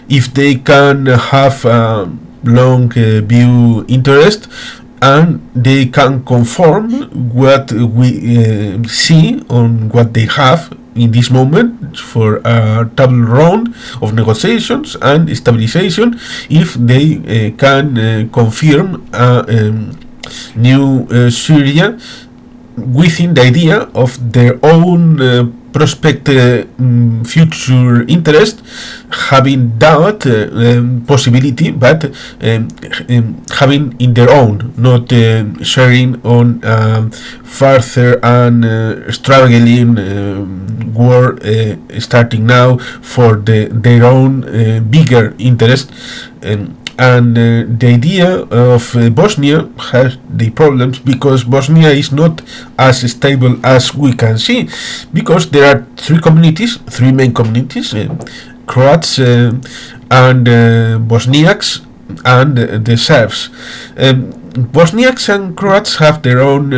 if they can have a long view interest, and they can conform what we see on what they have in this moment for a double round of negotiations and stabilization if they can confirm new Syria within the idea of their own prospective future interest, having that possibility, but having in their own, not sharing on further and struggling war starting now for their own bigger interest. And the idea of Bosnia has the problems because Bosnia is not as stable as we can see, because there are three main communities, Croats and Bosniaks and the Serbs. Bosniaks and Croats have their own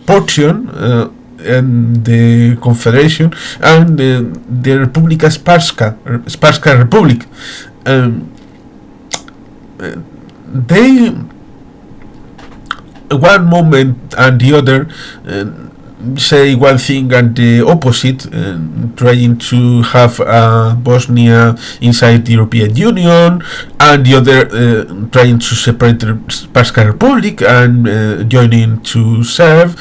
portion and the Confederation and the Republika Srpska Republic. They one moment and the other say one thing and the opposite, trying to have Bosnia inside the European Union, and the other trying to separate the Srpska Republic and joining to serve.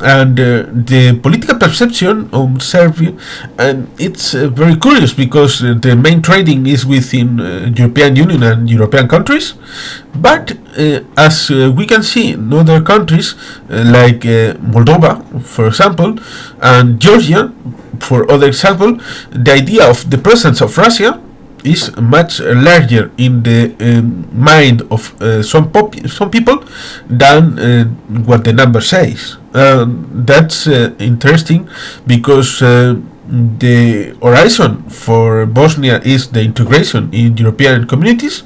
And the political perception of Serbia, and it's very curious because the main trading is within European Union and European countries, but as we can see in other countries like Moldova, for example, and Georgia, for other example, the idea of the presence of Russia is much larger in the mind of some people than what the number says. That's interesting because the horizon for Bosnia is the integration in European communities,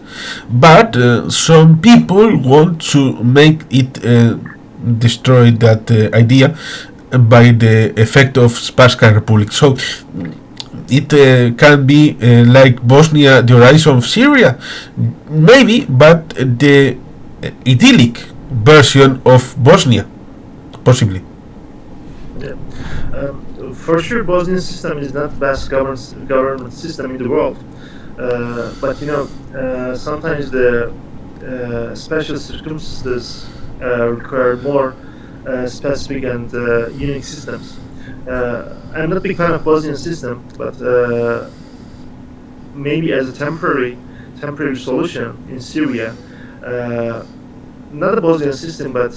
but some people want to make it destroy that idea by the effect of Srpska Republic. So it can be like Bosnia, the horizon of Syria, maybe, but the idyllic version of Bosnia, possibly. Yeah. For sure, Bosnian system is not the best government system in the world, but sometimes the special circumstances require more specific and unique systems. I'm not a big fan of Bosnian system, but maybe as a temporary solution in Syria, not a Bosnian system, but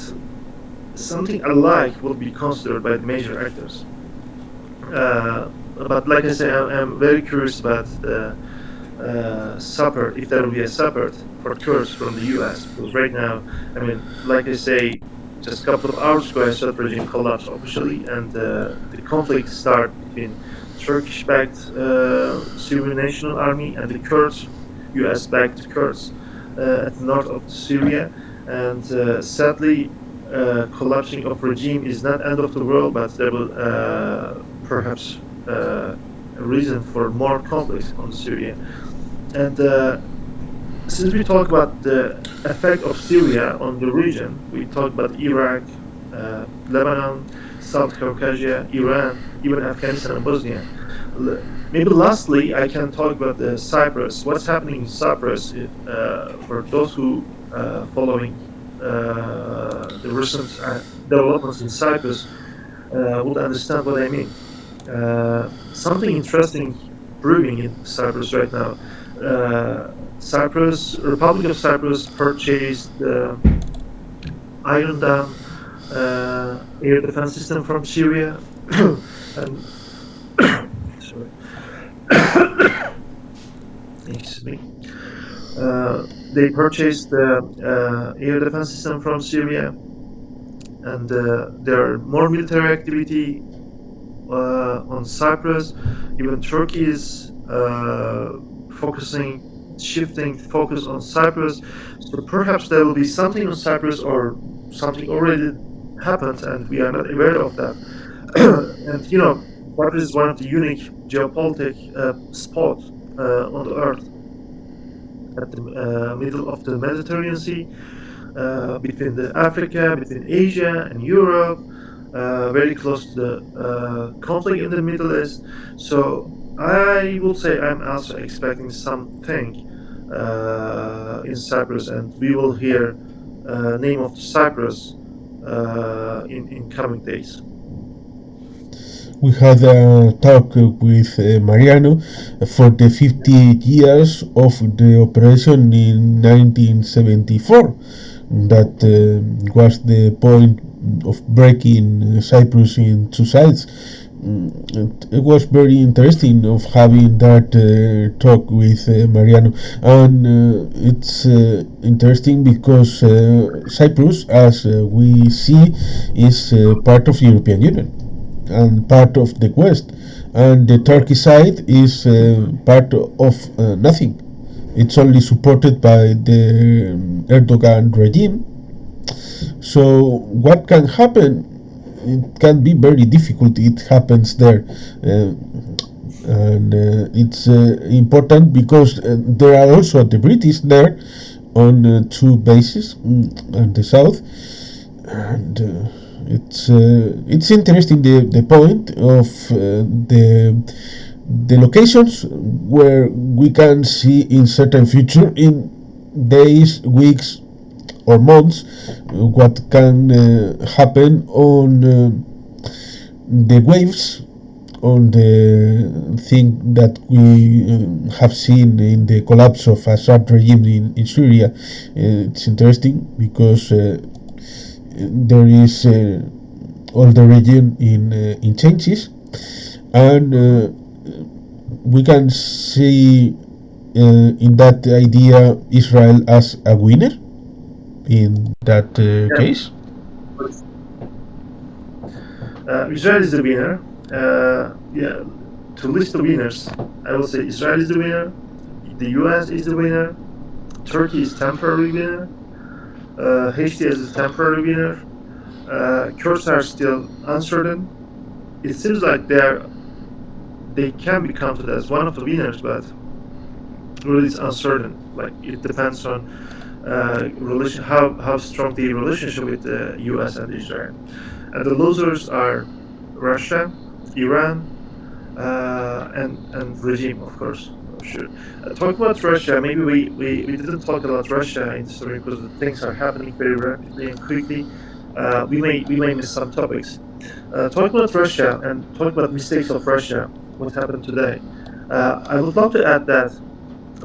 something alike would be considered by the major actors. But like I say, I'm very curious about the support, if there will be a support for Kurds from the US, because right now, I mean, like I say, just a couple of hours ago, Assad regime collapsed officially, and the conflict started between Turkish-backed Syrian National Army and the Kurds, US-backed Kurds, at the north of Syria. And sadly, collapsing of regime is not end of the world, but there will perhaps a reason for more conflicts on Syria. And since we talk about the effect of Syria on the region, we talk about Iraq, Lebanon, South Caucasia, Iran, even Afghanistan and Bosnia. Maybe lastly, I can talk about the Cyprus. What's happening in Cyprus? For those who following the recent developments in Cyprus would understand what I mean. Something interesting brewing in Cyprus right now. Republic of Cyprus purchased the Iron Dome air defense system from Syria, and sorry, excuse me. They purchased the air defense system from Syria, and there are more military activity on Cyprus. Even Turkey is shifting focus on Cyprus. So perhaps there will be something on Cyprus, or something already happened and we are not aware of that. And Cyprus is one of the unique geopolitical spots on the earth, at the middle of the Mediterranean Sea, between Africa, between Asia and Europe. very close to the conflict in the Middle East. So I would say I'm also expecting something in Cyprus, and we will hear name of Cyprus in coming days. We had a talk with Mariano for the 50 years of the operation in 1974. That was the point of breaking Cyprus in two sides. It was very interesting of having that talk with Mariano, and it's interesting because Cyprus, as we see, is part of the European Union and part of the West, and the Turkish side is part of nothing. It's only supported by the Erdogan regime. So what can happen? It can be very difficult. It happens there, and it's important because there are also the British there on two bases on the south, and it's interesting the point of the locations where we can see in certain future, in days, weeks, or months, what can happen on the waves, on the thing that we have seen in the collapse of Assad regime in Syria. It's interesting because there is all the region in changes, and we can see in that idea Israel as a winner in that case. Israel is the winner. Yeah, to list the winners, I will say Israel is the winner, the US is the winner, Turkey is temporary winner, HTS is temporary winner, Kurds are still uncertain. It seems like they can be counted as one of the winners, but really it's uncertain. Like it depends on how strong the relationship with the US and Israel. And the losers are Russia, Iran, and regime, of course. Sure. Talk about Russia. Maybe we didn't talk about Russia in the story because the things are happening very rapidly and quickly. We may miss some topics. Talk about Russia and talk about mistakes of Russia. What happened today? I would love to add that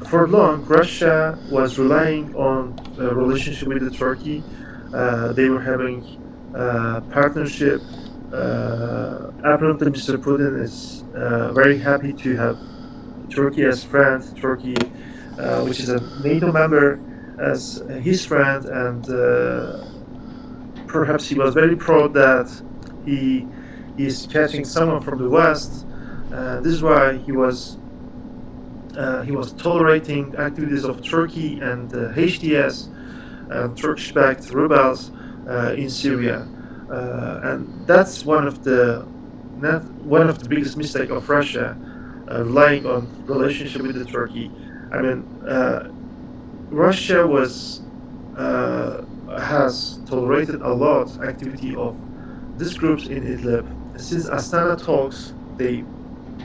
for long, Russia was relying on a relationship with the Turkey. They were having partnership. Apparently, Mr. Putin is very happy to have Turkey as friend. Turkey, which is a NATO member, as his friend, and perhaps he was very proud that he is catching someone from the West. This is why he was tolerating activities of Turkey and HTS, Turkish-backed rebels in Syria, and that's one of the biggest mistake of Russia, relying on relationship with the Turkey. I mean, Russia has tolerated a lot activity of these groups in Idlib. Since Astana talks, they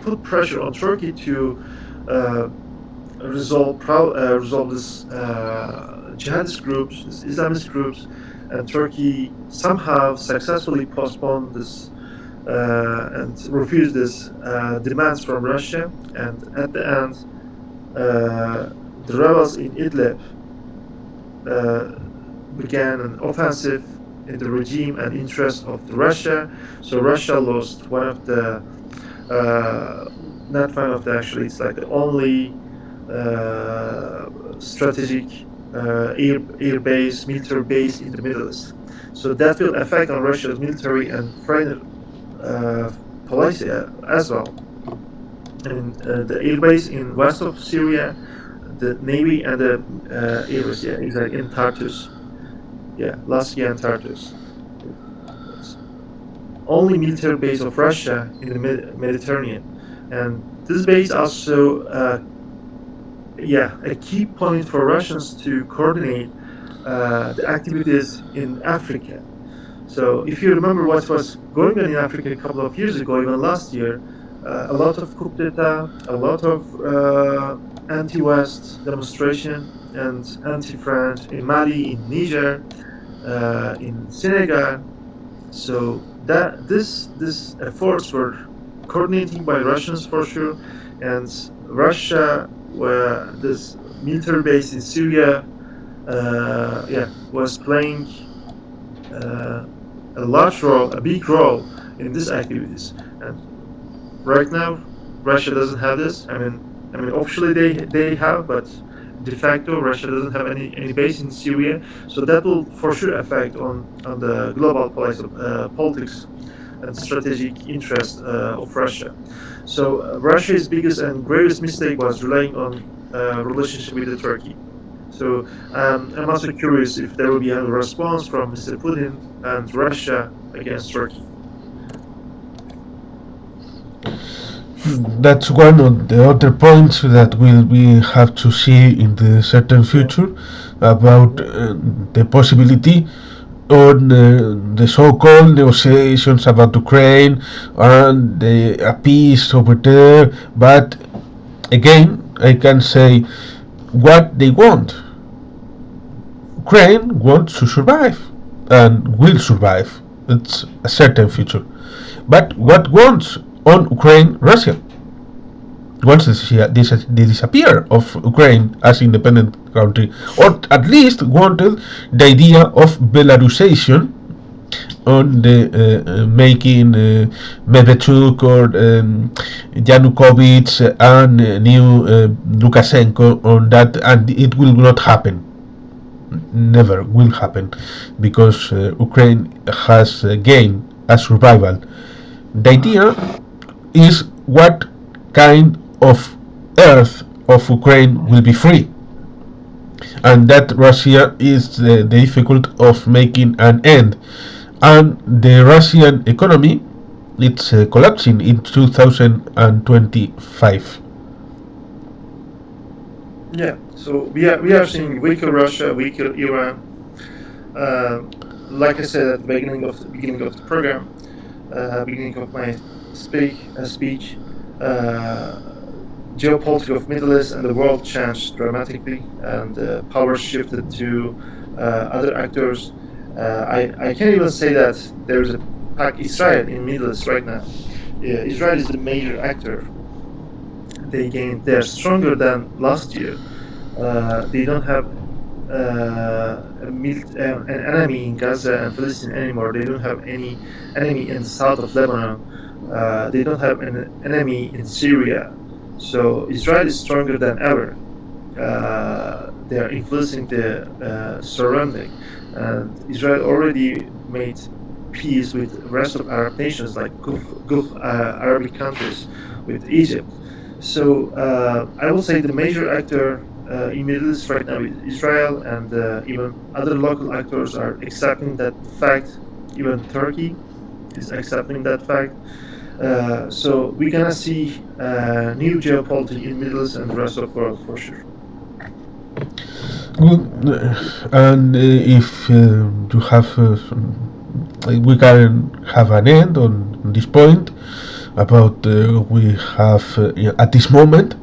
put pressure on Turkey to resolve this jihadist groups, these Islamist groups, and Turkey somehow successfully postponed this and refused this demands from Russia. And at the end, the rebels in Idlib began an offensive in the regime and interest of Russia. So Russia lost one of the not one of the actually, it's like the only strategic air base, military base in the Middle East. So that will affect on Russia's military and foreign policy as well. And the air base in west of Syria, the navy and the air base, yeah, exactly, in Tartus. Yeah, Laskia and Tartus. Only military base of Russia in the Mediterranean. And this base also, a key point for Russians to coordinate the activities in Africa. So if you remember what was going on in Africa a couple of years ago, even last year, a lot of coup d'etat, a lot of anti-West demonstration and anti-French in Mali, in Niger, in Senegal. So that this efforts were coordinating by Russians for sure, and Russia, where this military base in Syria, was playing a large role, a big role in these activities. And right now, Russia doesn't have this. I mean, officially they have, but de facto, Russia doesn't have any base in Syria. So that will for sure affect on the global politics and strategic interest of Russia. So Russia's biggest and greatest mistake was relying on relationship with the Turkey. So I'm also curious if there will be a response from Mr. Putin and Russia against Turkey. That's one of the other points that we have to see in the certain future about the possibility on the so-called negotiations about Ukraine and a peace over there. But again, I can say what they want. Ukraine wants to survive and will survive. It's a certain future. But what wants on Ukraine Russia? Wants the disappear of Ukraine as independent country, or at least wanted the idea of Belarusation on the making Medvedchuk or Yanukovych and new Lukashenko on that, and it will not happen. Never will happen, because Ukraine has gained a survival. The idea is what kind of earth of Ukraine will be free, and that Russia is the difficult of making an end, and the Russian economy it's collapsing in 2025. Yeah. So we are seeing weaker Russia, weaker Iran. Like I said at the beginning of the program, beginning of my speech, geopolitics of Middle East and the world changed dramatically, and power shifted to other actors. I can't even say that there's a pack Israel in Middle East right now. Yeah, Israel is the major actor. They're stronger than last year. They don't have an enemy in Gaza and Palestine anymore. They don't have any enemy in the south of Lebanon. They don't have an enemy in Syria. So Israel is stronger than ever. They are influencing the surrounding, and Israel already made peace with the rest of Arab nations like Gulf Arabic countries, with Egypt. So I will say the major actor in Middle East right now is Israel, and even other local actors are accepting that fact. Even Turkey is accepting that fact. So we're gonna see new geopolitics in Middle East and the rest of the world for sure. Good, and if you have, we can have an end on this point about we have at this moment,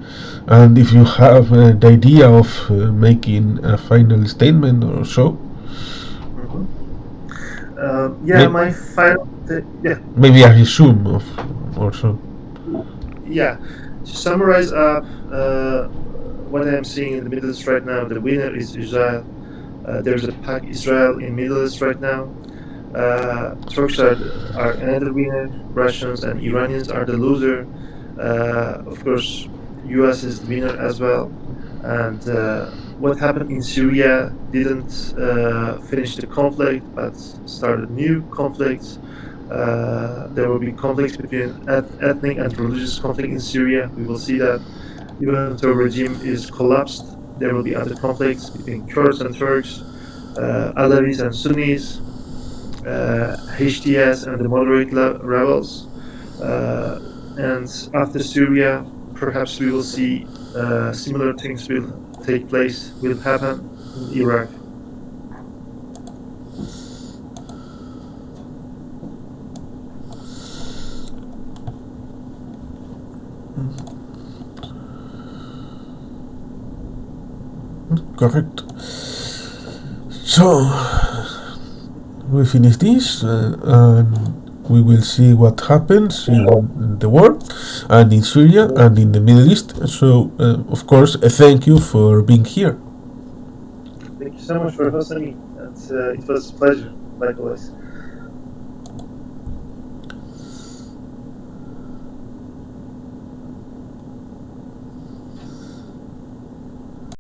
and if you have the idea of making a final statement or so. My final, maybe a resume of or so. Yeah, to summarize up what I'm seeing in the Middle East right now, the winner is Israel. There's a pack Israel in Middle East right now. Turks are another winner. Russians and Iranians are the loser. Of course, US is the winner as well. And what happened in Syria didn't finish the conflict, but started new conflicts. There will be conflicts between ethnic and religious conflict in Syria. We will see that even though the regime is collapsed, there will be other conflicts between Kurds and Turks, Alavis and Sunnis, HTS and the moderate rebels. And after Syria, perhaps we will see similar things will happen in Iraq. Correct. So we finish this, and we will see what happens in the war and in Syria and in the Middle East. So, of course, thank you for being here. Thank you so much for hosting me. It was a pleasure, likewise.